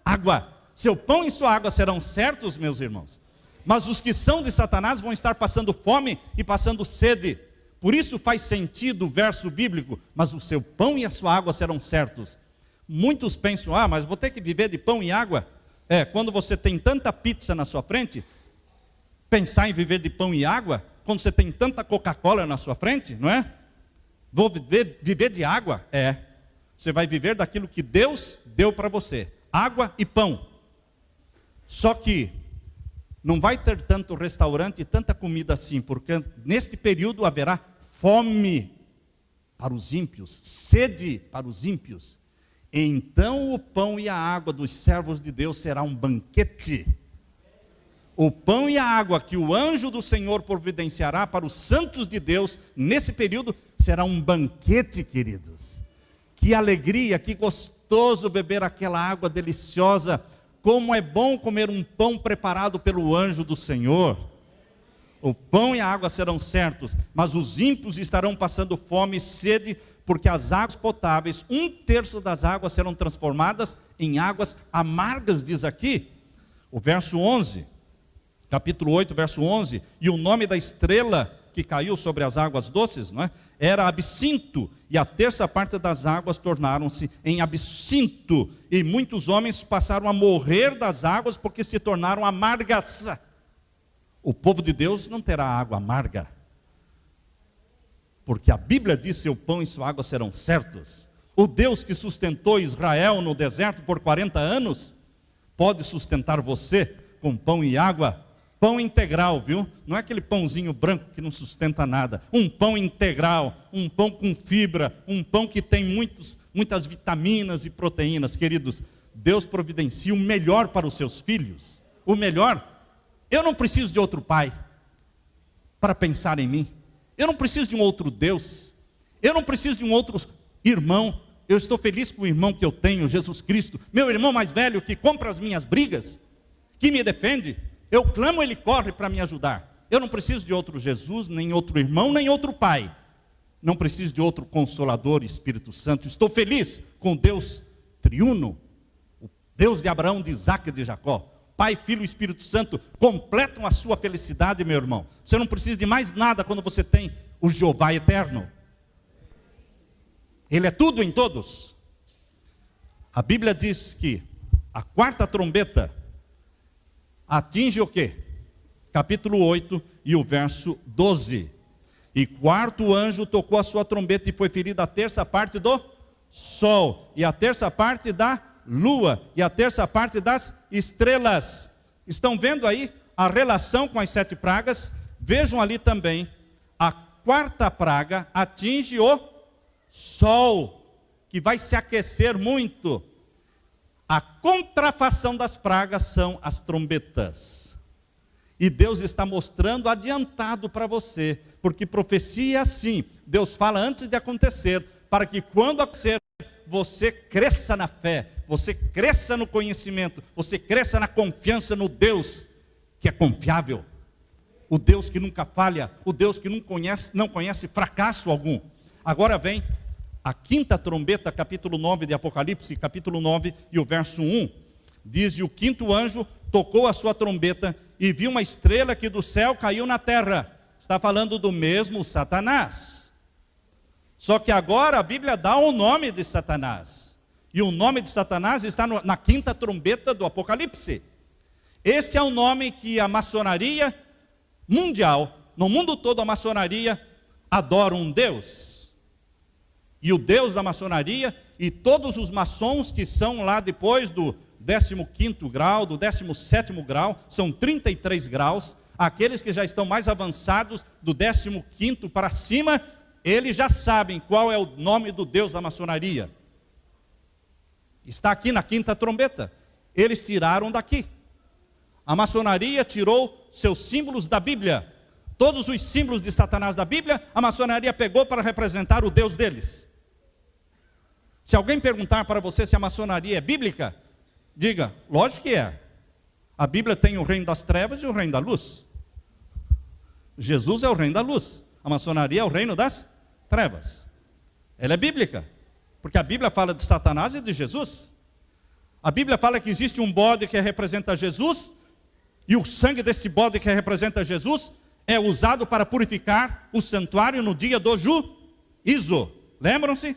água. Seu pão e sua água serão certos, meus irmãos. Mas os que são de Satanás vão estar passando fome e passando sede. Por isso faz sentido o verso bíblico, mas o seu pão e a sua água serão certos. Muitos pensam, mas vou ter que viver de pão e água. Quando você tem tanta pizza na sua frente, pensar em viver de pão e água, quando você tem tanta Coca-Cola na sua frente, não é? Vou viver de água? Você vai viver daquilo que Deus deu para você, água e pão. Só que não vai ter tanto restaurante e tanta comida assim, porque neste período haverá fome para os ímpios, sede para os ímpios. Então o pão e a água dos servos de Deus será um banquete. O pão e a água que o anjo do Senhor providenciará para os santos de Deus, nesse período, será um banquete, queridos. Que alegria, que gostoso beber aquela água deliciosa. Como é bom comer um pão preparado pelo anjo do Senhor. O pão e a água serão certos, mas os ímpios estarão passando fome e sede, porque as águas potáveis, 1/3 das águas serão transformadas em águas amargas, diz aqui. O verso 11, capítulo 8, verso 11, e o nome da estrela que caiu sobre as águas doces, não é? Era absinto, e a 1/3 parte das águas tornaram-se em absinto, e muitos homens passaram a morrer das águas, porque se tornaram amargas. O povo de Deus não terá água amarga, porque a Bíblia diz: seu pão e sua água serão certos. O Deus que sustentou Israel no deserto por 40 anos, pode sustentar você com pão e água. Pão integral, viu? Não é aquele pãozinho branco que não sustenta nada. Um pão integral, um pão com fibra, um pão que tem muitas vitaminas e proteínas. Queridos, Deus providencia o melhor para os seus filhos. O melhor. Eu não preciso de outro pai para pensar em mim. Eu não preciso de um outro Deus. Eu não preciso de um outro irmão. Eu estou feliz com o irmão que eu tenho, Jesus Cristo. Meu irmão mais velho que compra as minhas brigas, que me defende. Eu clamo, ele corre para me ajudar. Eu não preciso de outro Jesus, nem outro irmão, nem outro pai. Não preciso de outro Consolador, Espírito Santo. Estou feliz com Deus triuno, o Deus de Abraão, de Isaac e de Jacó. Pai, Filho e Espírito Santo completam a sua felicidade, meu irmão. Você não precisa de mais nada quando você tem o Jeová eterno. Ele é tudo em todos. A Bíblia diz que a 4ª trombeta atinge o quê? Capítulo 8 e o verso 12. E 4º anjo tocou a sua trombeta e foi ferida a 1/3 parte do sol, e a 1/3 parte da lua, e a 1/3 parte das estrelas. Estão vendo aí a relação com as 7 pragas? Vejam ali também, a 4ª praga atinge o sol, que vai se aquecer muito. A contrafação das pragas são as trombetas. E Deus está mostrando adiantado para você, porque profecia é assim. Deus fala antes de acontecer, para que quando acontecer, você cresça na fé, você cresça no conhecimento, você cresça na confiança no Deus que é confiável, o Deus que nunca falha, o Deus que não conhece fracasso algum. Agora vem a 5ª trombeta, capítulo 9 de Apocalipse, capítulo 9 e o verso 1, diz: e o 5º anjo tocou a sua trombeta e viu uma estrela que do céu caiu na terra. Está falando do mesmo Satanás. Só que agora a Bíblia dá o nome de Satanás. E o nome de Satanás está na 5ª trombeta do Apocalipse. Esse é o nome que a maçonaria mundial, no mundo todo a maçonaria adora um Deus. E o Deus da maçonaria e todos os maçons que são lá depois do 15º grau, do 17º grau, são 33 graus, aqueles que já estão mais avançados, do 15º para cima, eles já sabem qual é o nome do Deus da maçonaria. Está aqui na 5ª trombeta. Eles tiraram daqui. A maçonaria tirou seus símbolos da Bíblia. Todos os símbolos de Satanás da Bíblia, a maçonaria pegou para representar o Deus deles. Se alguém perguntar para você se a maçonaria é bíblica, diga: lógico que é. A Bíblia tem o reino das trevas e o reino da luz. Jesus é o reino da luz. A maçonaria é o reino das trevas. Ela é bíblica, porque a Bíblia fala de Satanás e de Jesus. A Bíblia fala que existe um bode que representa Jesus, e o sangue desse bode que representa Jesus é usado para purificar o santuário no dia do juízo. Lembram-se?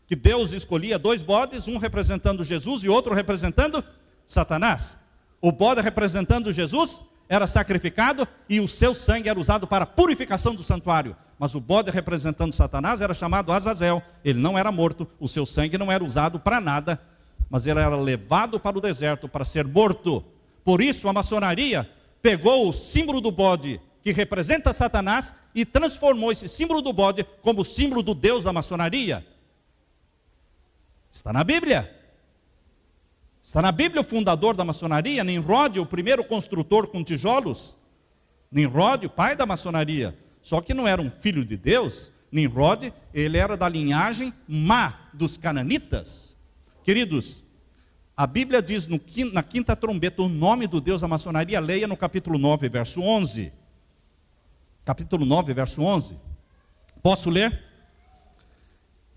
Que Deus escolhia 2 bodes, um representando Jesus e outro representando Satanás. O bode representando Jesus era sacrificado e o seu sangue era usado para a purificação do santuário. Mas o bode representando Satanás era chamado Azazel. Ele não era morto, o seu sangue não era usado para nada, mas ele era levado para o deserto para ser morto. Por isso a maçonaria pegou o símbolo do bode, que representa Satanás, e transformou esse símbolo do bode como símbolo do Deus da maçonaria. Está na Bíblia. Está na Bíblia o fundador da maçonaria, Nimrod, o primeiro construtor com tijolos. Nimrod, o pai da maçonaria. Só que não era um filho de Deus. Nimrod, ele era da linhagem má dos cananitas. Queridos, a Bíblia diz na 5ª trombeta o nome do Deus da maçonaria. Leia no capítulo 9, verso 11. capítulo 9, verso 11. Posso ler?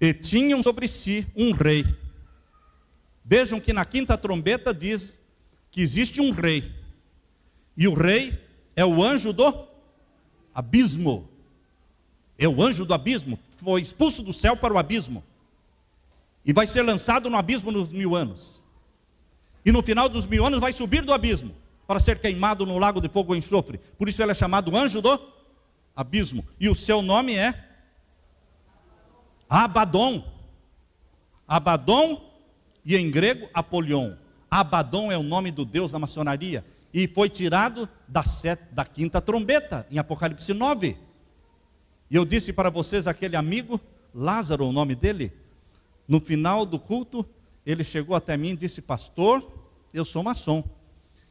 E tinham sobre si um rei. Vejam que na quinta trombeta diz que existe um rei. E o rei é o anjo do abismo. É o anjo do abismo. Foi expulso do céu para o abismo. E vai ser lançado no abismo nos 1000 anos. E no final dos 1000 anos vai subir do abismo para ser queimado no lago de fogo e enxofre. Por isso ele é chamado anjo do abismo. E o seu nome é Abaddon. Abaddon, e em grego Apolion. Abaddon é o nome do Deus da maçonaria. E foi tirado da quinta trombeta, em Apocalipse 9. E eu disse para vocês, aquele amigo, Lázaro, o nome dele, no final do culto, ele chegou até mim e disse: pastor, eu sou maçom.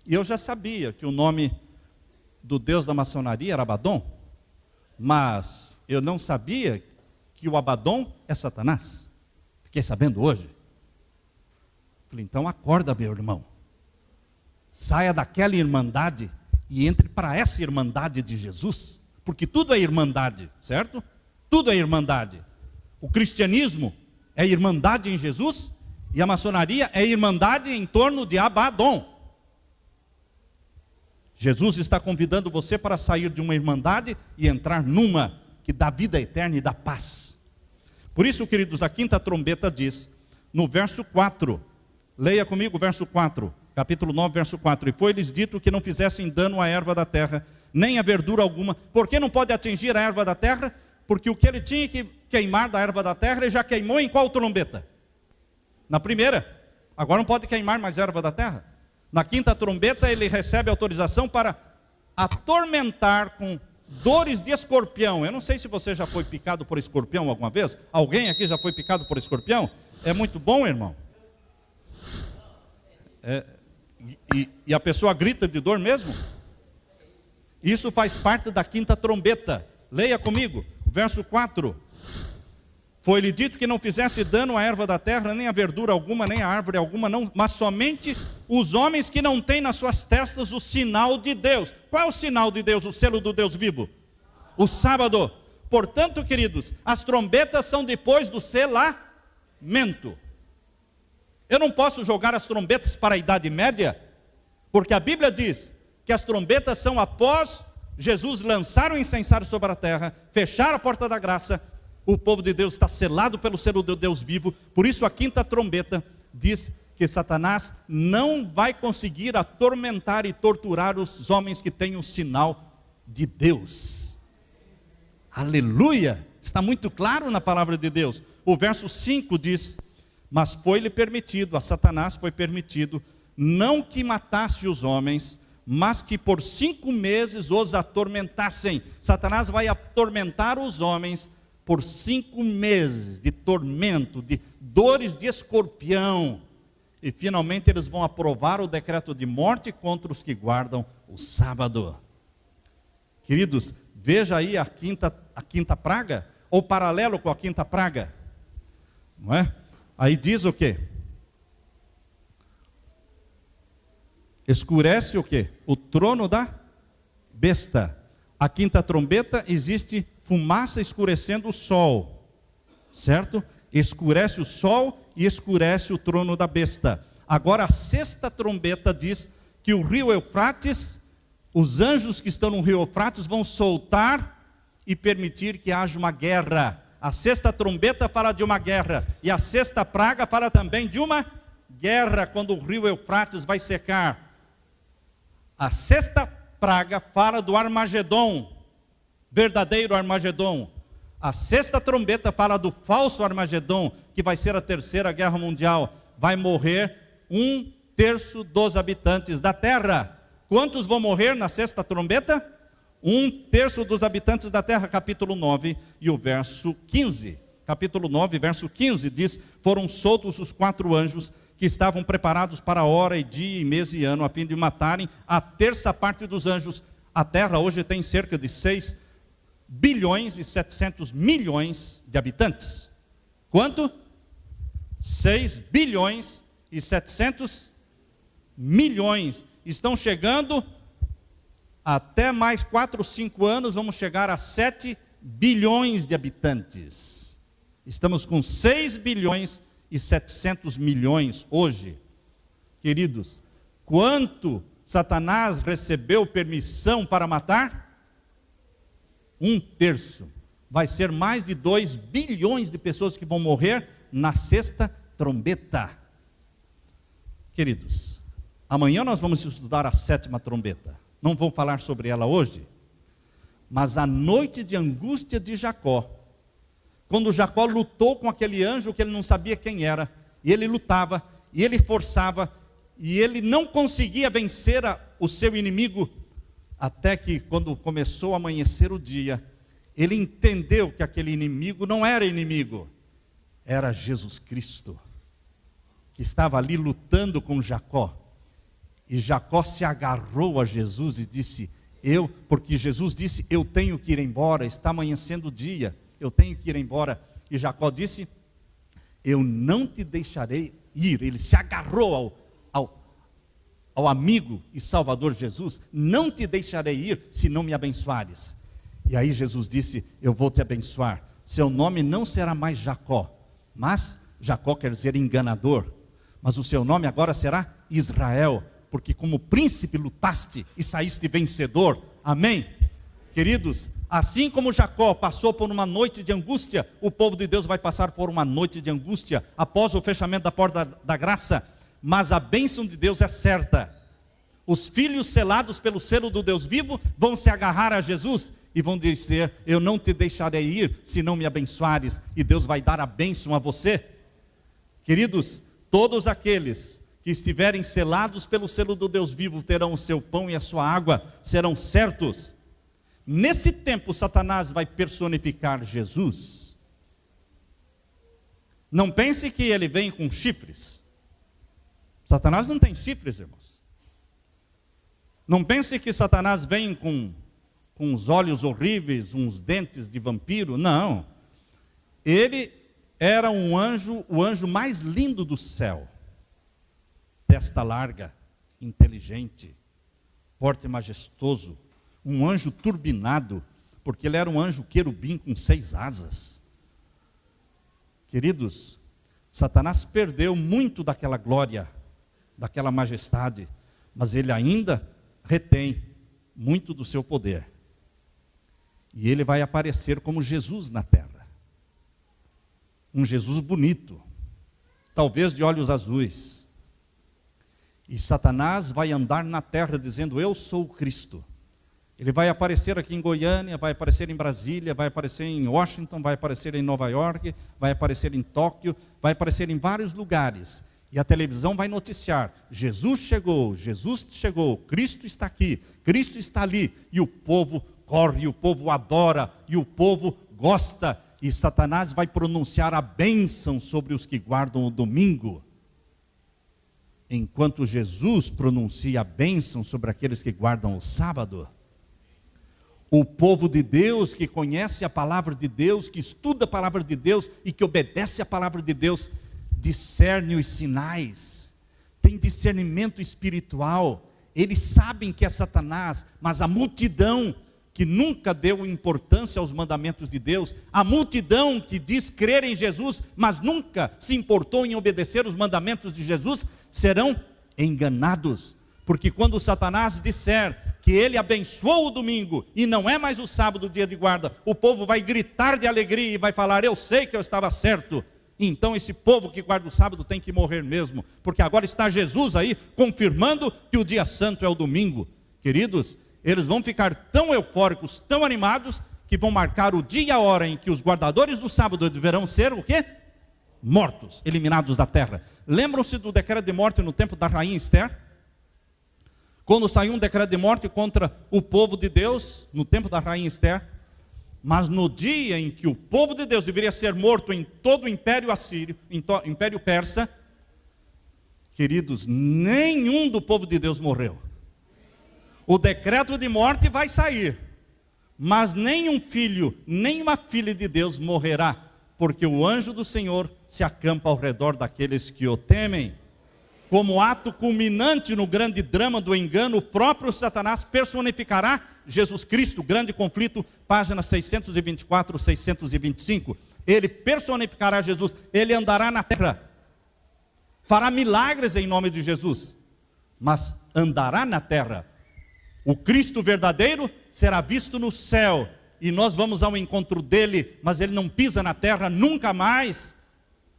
E eu já sabia que o nome do Deus da maçonaria era Abaddon, mas eu não sabia que o Abaddon é Satanás. Fiquei sabendo hoje. Falei, então acorda, meu irmão. Saia daquela irmandade e entre para essa irmandade de Jesus, porque tudo é irmandade, certo? Tudo é irmandade. O cristianismo é irmandade em Jesus e a maçonaria é irmandade em torno de Abaddon. Jesus está convidando você para sair de uma irmandade e entrar numa que dá vida eterna e dá paz. Por isso, queridos, a quinta trombeta diz, no verso 4, leia comigo o verso 4, capítulo 9, verso 4. E foi-lhes dito que não fizessem dano à erva da terra, nem a verdura alguma. Por que não pode atingir a erva da terra? Porque o que ele tinha que queimar da erva da terra, ele já queimou em qual trombeta? Na primeira. Agora não pode queimar mais erva da terra. Na quinta trombeta ele recebe autorização para atormentar com dores de escorpião. Eu não sei se você já foi picado por escorpião alguma vez. Alguém aqui já foi picado por escorpião? É muito bom, irmão. E a pessoa grita de dor mesmo? Isso faz parte da quinta trombeta. Leia comigo, verso 4. Foi-lhe dito que não fizesse dano à erva da terra, nem a verdura alguma, nem a árvore alguma, não, mas somente os homens que não têm nas suas testas o sinal de Deus. Qual é o sinal de Deus, o selo do Deus vivo? O sábado. Portanto, queridos, as trombetas são depois do selamento. Eu não posso jogar as trombetas para a Idade Média, porque a Bíblia diz que as trombetas são após Jesus lançar o incensário sobre a terra, fechar a porta da graça. O povo de Deus está selado pelo selo do Deus vivo. Por isso a quinta trombeta diz que Satanás não vai conseguir atormentar e torturar os homens que têm o sinal de Deus. Aleluia! Está muito claro na palavra de Deus. O verso 5 diz: mas foi-lhe permitido, a Satanás foi permitido, não que matasse os homens, mas que por 5 meses os atormentassem. Satanás vai atormentar os homens por 5 meses de tormento, de dores de escorpião. E finalmente eles vão aprovar o decreto de morte contra os que guardam o sábado. Queridos, veja aí a quinta praga, ou paralelo com a quinta praga. Não é? Aí diz o quê? Escurece o quê? O trono da besta. A quinta trombeta existe fumaça escurecendo o sol, certo? Escurece o sol e escurece o trono da besta. Agora a sexta trombeta diz que o rio Eufrates, os anjos que estão no rio Eufrates vão soltar e permitir que haja uma guerra. A sexta trombeta fala de uma guerra, e a sexta praga fala também de uma guerra, quando o rio Eufrates vai secar. A sexta praga fala do Armagedon, verdadeiro Armagedon. A sexta trombeta fala do falso Armagedon, que vai ser a terceira guerra mundial. Vai morrer 1/3 dos habitantes da terra. Quantos vão morrer na sexta trombeta? 1/3 dos habitantes da terra, capítulo 9 e o verso 15. Capítulo 9, verso 15 diz: foram soltos os 4 anjos que estavam preparados para hora e dia e mês e ano, a fim de matarem a terça parte dos anjos. A terra hoje tem cerca de 6 bilhões e 700 milhões de habitantes. Quanto? 6 bilhões e 700 milhões. Estão chegando até mais 4 ou 5 anos vamos chegar a 7 bilhões de habitantes. Estamos com 6 bilhões e 700 milhões hoje. Queridos, quanto Satanás recebeu permissão para matar? 1/3. Vai ser mais de 2 bilhões de pessoas que vão morrer na sexta trombeta. Queridos, amanhã nós vamos estudar a 7ª trombeta. Não vou falar sobre ela hoje, mas a noite de angústia de Jacó, quando Jacó lutou com aquele anjo que ele não sabia quem era, e ele lutava, e ele forçava, e ele não conseguia vencer o seu inimigo, até que quando começou a amanhecer o dia, ele entendeu que aquele inimigo não era inimigo, era Jesus Cristo, que estava ali lutando com Jacó. E Jacó se agarrou a Jesus e disse, porque Jesus disse, eu tenho que ir embora, está amanhecendo o dia, eu tenho que ir embora. E Jacó disse, eu não te deixarei ir. Ele se agarrou ao amigo e Salvador Jesus, não te deixarei ir se não me abençoares. E aí Jesus disse, eu vou te abençoar, seu nome não será mais Jacó, mas Jacó quer dizer enganador, mas o seu nome agora será Israel, porque como príncipe lutaste e saíste vencedor. Amém? Queridos, assim como Jacó passou por uma noite de angústia, o povo de Deus vai passar por uma noite de angústia, após o fechamento da porta da graça, mas a bênção de Deus é certa. Os filhos selados pelo selo do Deus vivo vão se agarrar a Jesus e vão dizer, eu não te deixarei ir se não me abençoares, e Deus vai dar a bênção a você. Queridos, todos aqueles que estiverem selados pelo selo do Deus vivo terão o seu pão e a sua água, serão certos. Nesse tempo Satanás vai personificar Jesus. Não pense que ele vem com chifres. Satanás não tem chifres, irmãos. Não pense que Satanás vem com uns olhos horríveis, uns dentes de vampiro. Não. Ele era um anjo, o anjo mais lindo do céu. Testa larga, inteligente, porte majestoso, um anjo turbinado, porque ele era um anjo querubim com 6 asas. Queridos, Satanás perdeu muito daquela glória, daquela majestade, mas ele ainda retém muito do seu poder. E ele vai aparecer como Jesus na terra. Um Jesus bonito, talvez de olhos azuis. E Satanás vai andar na terra dizendo, eu sou o Cristo. Ele vai aparecer aqui em Goiânia, vai aparecer em Brasília, vai aparecer em Washington, vai aparecer em Nova York, vai aparecer em Tóquio, vai aparecer em vários lugares. E a televisão vai noticiar, Jesus chegou, Cristo está aqui, Cristo está ali. E o povo corre, e o povo adora, e o povo gosta. E Satanás vai pronunciar a bênção sobre os que guardam o domingo. Enquanto Jesus pronuncia a bênção sobre aqueles que guardam o sábado. O povo de Deus que conhece a palavra de Deus, que estuda a palavra de Deus e que obedece a palavra de Deus, discerne os sinais, tem discernimento espiritual. Eles sabem que é Satanás, mas a multidão que nunca deu importância aos mandamentos de Deus, a multidão que diz crer em Jesus, mas nunca se importou em obedecer os mandamentos de Jesus, serão enganados. Porque quando Satanás disser que ele abençoou o domingo e não é mais o sábado, o dia de guarda, o povo vai gritar de alegria e vai falar, eu sei que eu estava certo. Então esse povo que guarda o sábado tem que morrer mesmo, porque agora está Jesus aí confirmando que o dia santo é o domingo. Queridos, eles vão ficar tão eufóricos, tão animados, que vão marcar o dia e a hora em que os guardadores do sábado deverão ser o quê? Mortos, eliminados da terra. Lembram-se do decreto de morte no tempo da rainha Esther? Quando saiu um decreto de morte contra o povo de Deus, no tempo da rainha Esther, mas no dia em que o povo de Deus deveria ser morto em todo o Império Assírio, Império Persa, queridos, nenhum do povo de Deus morreu. O decreto de morte vai sair, mas nenhum filho, nem uma filha de Deus morrerá, porque o anjo do Senhor se acampa ao redor daqueles que o temem. Como ato culminante no grande drama do engano, o próprio Satanás personificará Jesus Cristo, grande conflito, páginas 624, 625. Ele personificará Jesus, ele andará na terra, fará milagres em nome de Jesus, mas andará na terra. O Cristo verdadeiro será visto no céu, e nós vamos ao encontro dele, mas ele não pisa na terra nunca mais.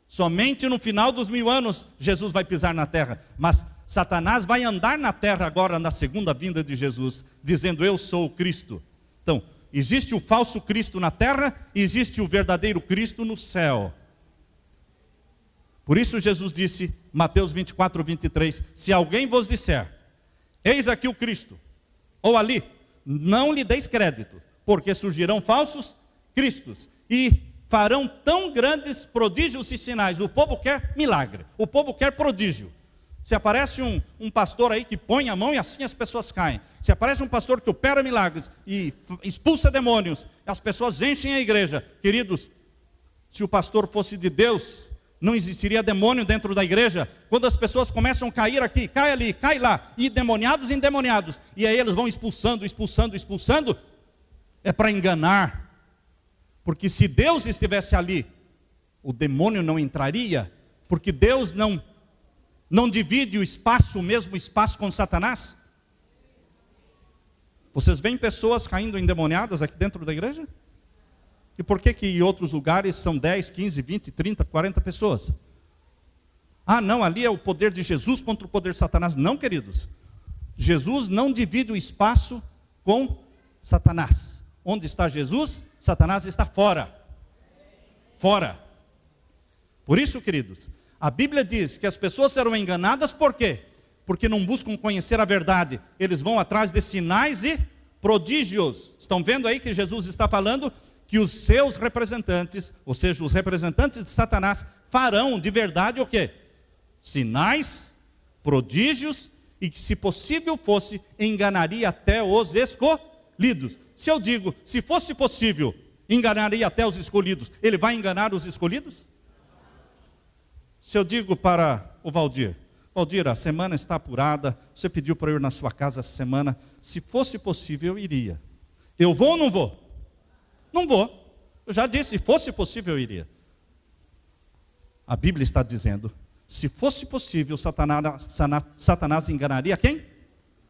Somente no final dos 1000 anos, Jesus vai pisar na terra. Mas Satanás vai andar na terra agora, na segunda vinda de Jesus, dizendo: eu sou o Cristo. Então, existe o falso Cristo na terra, e existe o verdadeiro Cristo no céu. Por isso Jesus disse, Mateus 24, 23, se alguém vos disser, eis aqui o Cristo, ou ali, não lhe deis crédito, porque surgirão falsos cristos, e farão tão grandes prodígios e sinais. O povo quer milagre, o povo quer prodígio. Se aparece um pastor aí que põe a mão e assim as pessoas caem. Se aparece um pastor que opera milagres e expulsa demônios, as pessoas enchem a igreja. Queridos, se o pastor fosse de Deus, não existiria demônio dentro da igreja. Quando as pessoas começam a cair aqui, cai ali, cai lá, e demoniados, endemoniados, e aí eles vão expulsando, é para enganar. Porque se Deus estivesse ali, o demônio não entraria, porque Deus não divide o mesmo espaço com Satanás. Vocês veem pessoas caindo endemoniadas aqui dentro da igreja? E por que em outros lugares são 10, 15, 20, 30, 40 pessoas? Ah, não, ali é o poder de Jesus contra o poder de Satanás. Não, queridos. Jesus não divide o espaço com Satanás. Onde está Jesus, Satanás está fora. Fora. Por isso, queridos, a Bíblia diz que as pessoas serão enganadas, por quê? Porque não buscam conhecer a verdade. Eles vão atrás de sinais e prodígios. Estão vendo aí que Jesus está falando que os seus representantes, ou seja, os representantes de Satanás, farão de verdade o quê? Sinais, prodígios, e que se possível fosse, enganaria até os escolhidos. Se eu digo, se fosse possível, enganaria até os escolhidos, ele vai enganar os escolhidos? Se eu digo para o Valdir, Valdir, a semana está apurada, você pediu para eu ir na sua casa essa semana, se fosse possível eu iria. Eu vou ou não vou? Não vou. Eu já disse, se fosse possível eu iria. A Bíblia está dizendo, se fosse possível, Satanás enganaria quem?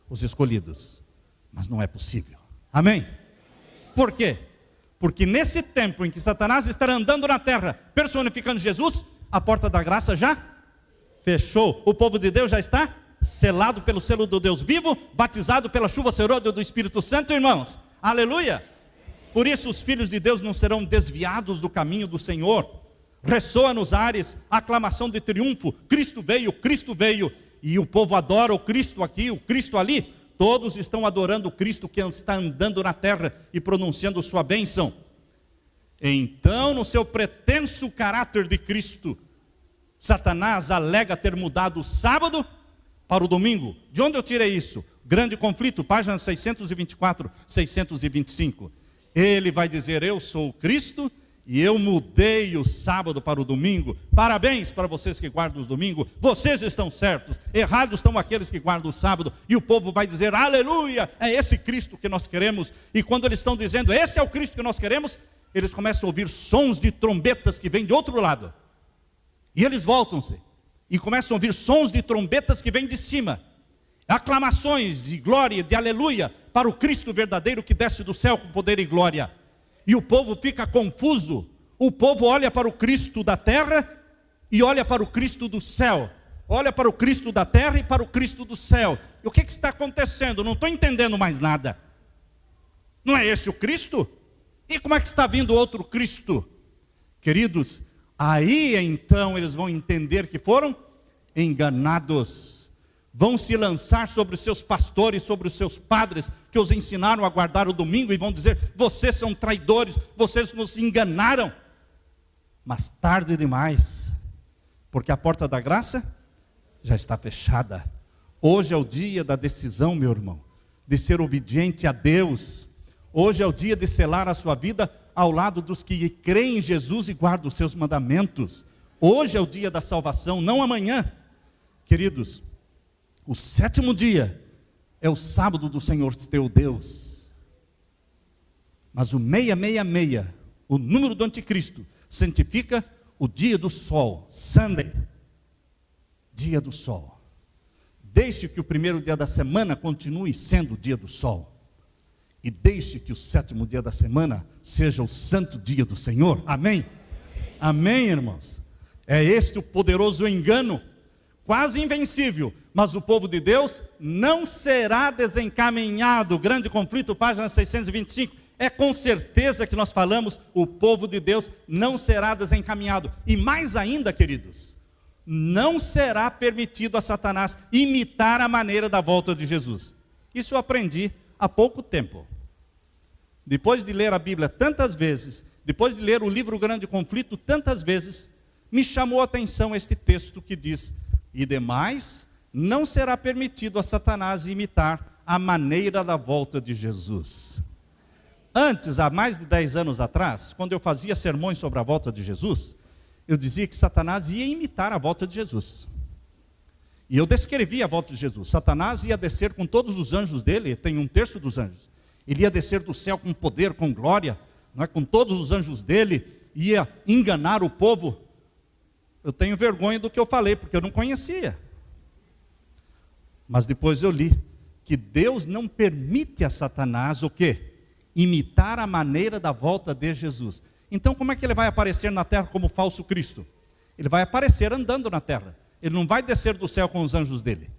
Os escolhidos. Mas não é possível. Amém? Por quê? Porque nesse tempo em que Satanás estará andando na terra, personificando Jesus, a porta da graça já fechou. O povo de Deus já está selado pelo selo do Deus vivo, batizado pela chuva serôdia do Espírito Santo, irmãos. Aleluia! Por isso os filhos de Deus não serão desviados do caminho do Senhor. Ressoa nos ares a aclamação de triunfo. Cristo veio, e o povo adora o Cristo aqui, o Cristo ali. Todos estão adorando o Cristo que está andando na terra e pronunciando sua bênção. Então, no seu pretenso caráter de Cristo, Satanás alega ter mudado o sábado para o domingo. De onde eu tirei isso? Grande conflito, páginas 624, 625. Ele vai dizer, eu sou o Cristo e eu mudei o sábado para o domingo. Parabéns para vocês que guardam os domingos. Vocês estão certos. Errados estão aqueles que guardam o sábado. E o povo vai dizer, aleluia, é esse Cristo que nós queremos. E quando eles estão dizendo, esse é o Cristo que nós queremos, eles começam a ouvir sons de trombetas que vêm de outro lado. E eles voltam-se e começam a ouvir sons de trombetas que vêm de cima. Aclamações de glória, de aleluia, para o Cristo verdadeiro que desce do céu com poder e glória. E o povo fica confuso. O povo olha para o Cristo da terra e olha para o Cristo do céu. Olha para o Cristo da terra e para o Cristo do céu. E o que está acontecendo? Não estou entendendo mais nada. Não é esse o Cristo? E como é que está vindo outro Cristo? Queridos, aí então eles vão entender que foram enganados. Vão se lançar sobre os seus pastores, sobre os seus padres, que os ensinaram a guardar o domingo, e vão dizer, vocês são traidores, vocês nos enganaram. Mas tarde demais, porque a porta da graça já está fechada. Hoje é o dia da decisão, meu irmão, de ser obediente a Deus. Hoje é o dia de selar a sua vida ao lado dos que creem em Jesus e guardam os seus mandamentos. Hoje é o dia da salvação, não amanhã. Queridos, o 7º dia é o sábado do Senhor teu Deus. Mas o 666, o número do anticristo, santifica o dia do sol, Sunday, dia do sol. Deixe que o primeiro dia da semana continue sendo o dia do sol. E deixe que o 7º dia da semana seja o santo dia do Senhor. Amém? Amém, irmãos? É este o poderoso engano, quase invencível, mas o povo de Deus não será desencaminhado. Grande conflito, página 625. É com certeza que nós falamos, o povo de Deus não será desencaminhado. E mais ainda, queridos, não será permitido a Satanás imitar a maneira da volta de Jesus. Isso eu aprendi há pouco tempo. Depois de ler a Bíblia tantas vezes, depois de ler o livro Grande Conflito tantas vezes, me chamou a atenção este texto que diz: e demais, não será permitido a Satanás imitar a maneira da volta de Jesus. Antes, há mais de 10 anos atrás, quando eu fazia sermões sobre a volta de Jesus, eu dizia que Satanás ia imitar a volta de Jesus. E eu descrevia a volta de Jesus. Satanás ia descer com todos os anjos dele, tem 1/3 dos anjos. Ele ia descer do céu com poder, com glória, não é? Com todos os anjos dele, ia enganar o povo. Eu tenho vergonha do que eu falei, porque eu não conhecia. Mas depois eu li que Deus não permite a Satanás o quê? Imitar a maneira da volta de Jesus. Então como é que ele vai aparecer na terra como falso Cristo? Ele vai aparecer andando na terra. Ele não vai descer do céu com os anjos dele.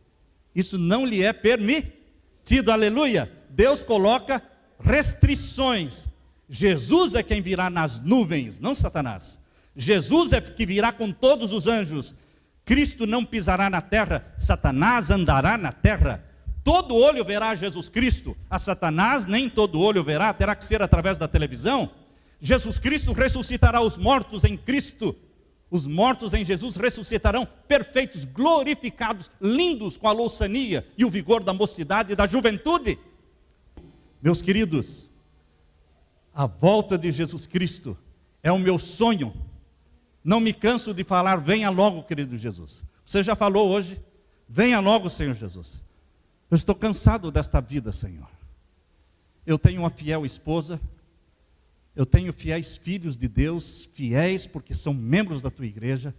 Isso não lhe é permitido, aleluia. Deus coloca restrições. Jesus é quem virá nas nuvens, não Satanás. Jesus é que virá com todos os anjos. Cristo não pisará na terra, Satanás andará na terra. Todo olho verá Jesus Cristo, a Satanás nem todo olho verá, terá que ser através da televisão. Jesus Cristo ressuscitará os mortos em Cristo. Os mortos em Jesus ressuscitarão perfeitos, glorificados, lindos, com a louçania e o vigor da mocidade e da juventude. Meus queridos, a volta de Jesus Cristo é o meu sonho. Não me canso de falar, venha logo, querido Jesus. Você já falou hoje, venha logo, Senhor Jesus. Eu estou cansado desta vida, Senhor. Eu tenho uma fiel esposa, eu tenho fiéis filhos de Deus, fiéis porque são membros da tua igreja,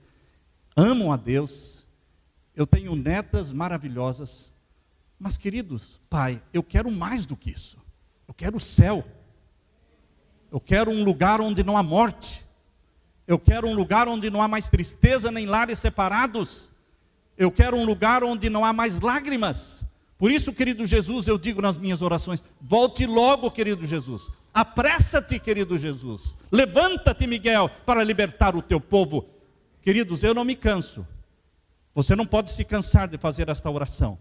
amam a Deus. Eu tenho netas maravilhosas, mas queridos, Pai, eu quero mais do que isso. Eu quero o céu. Eu quero um lugar onde não há morte. Eu quero um lugar onde não há mais tristeza, nem lares separados. Eu quero um lugar onde não há mais lágrimas. Por isso, querido Jesus, eu digo nas minhas orações, volte logo, querido Jesus. Apressa-te, querido Jesus. Levanta-te, Miguel, para libertar o teu povo. Queridos, eu não me canso. Você não pode se cansar de fazer esta oração.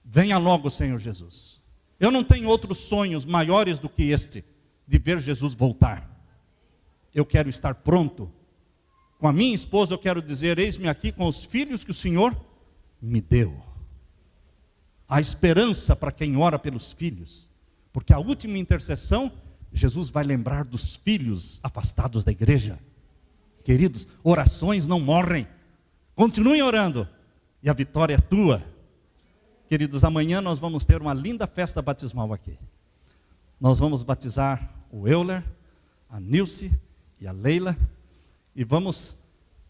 Venha logo, Senhor Jesus. Eu não tenho outros sonhos maiores do que este, de ver Jesus voltar. Eu quero estar pronto. Com a minha esposa eu quero dizer, eis-me aqui com os filhos que o Senhor me deu. A esperança para quem ora pelos filhos. Porque a última intercessão, Jesus vai lembrar dos filhos afastados da igreja. Queridos, orações não morrem. Continuem orando. E a vitória é tua. Queridos, amanhã nós vamos ter uma linda festa batismal aqui. Nós vamos batizar o Euler, a Nilce e a Leila. E vamos...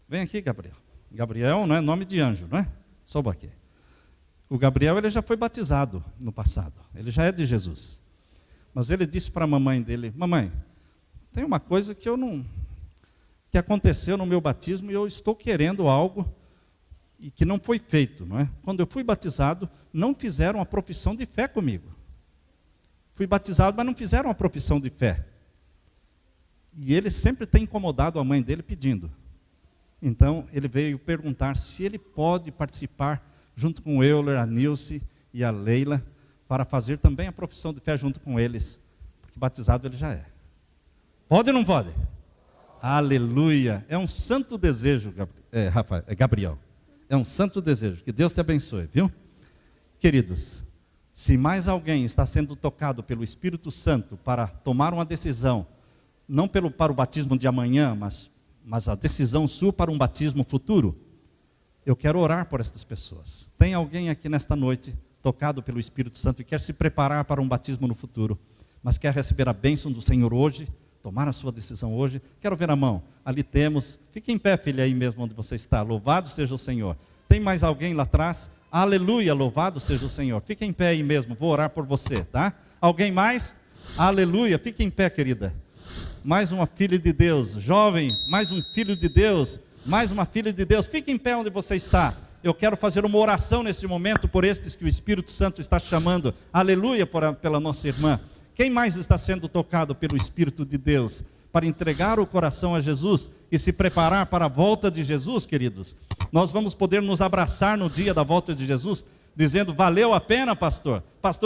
Vem aqui, Gabriel. Gabriel não é nome de anjo, não é? Sobe aqui. O Gabriel, ele já foi batizado no passado. Ele já é de Jesus. Mas ele disse para a mamãe dele, mamãe, tem uma coisa que que aconteceu no meu batismo e eu estou querendo algo e que não foi feito, não é? Quando eu fui batizado, não fizeram a profissão de fé comigo. Fui batizado, mas não fizeram a profissão de fé. E ele sempre tem incomodado a mãe dele pedindo. Então, ele veio perguntar se ele pode participar junto com o Euler, a Nilce e a Leila, para fazer também a profissão de fé junto com eles, porque batizado ele já é. Pode ou não pode? Aleluia! É um santo desejo, Gabriel. É um santo desejo. Que Deus te abençoe, viu? Queridos, se mais alguém está sendo tocado pelo Espírito Santo para tomar uma decisão, não para o batismo de amanhã, mas a decisão sua para um batismo futuro, Eu quero orar por estas pessoas. Tem alguém aqui nesta noite, tocado pelo Espírito Santo, e quer se preparar para um batismo no futuro, mas quer receber a bênção do Senhor hoje, tomar a sua decisão hoje? Quero ver a mão. Ali temos. Fique em pé, filha, aí mesmo onde você está. Louvado seja o Senhor. Tem mais alguém lá atrás? Aleluia, louvado seja o Senhor. Fique em pé aí mesmo, vou orar por você, tá? Alguém mais? Aleluia, fique em pé, querida. Mais uma filha de Deus, jovem, mais um filho de Deus, mais uma filha de Deus. Fique em pé onde você está. Eu quero fazer uma oração nesse momento por estes que o Espírito Santo está chamando. Aleluia, pela nossa irmã. Quem mais está sendo tocado pelo Espírito de Deus para entregar o coração a Jesus e se preparar para a volta de Jesus, queridos? Nós vamos poder nos abraçar no dia da volta de Jesus, dizendo: valeu a pena, pastor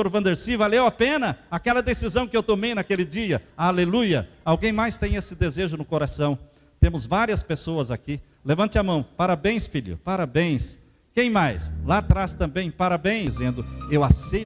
Vandercy, valeu a pena aquela decisão que eu tomei naquele dia. Aleluia. Alguém mais tem esse desejo no coração? Temos várias pessoas aqui. Levante a mão. Parabéns, filho, parabéns. Quem mais? Lá atrás também, parabéns, dizendo: eu aceito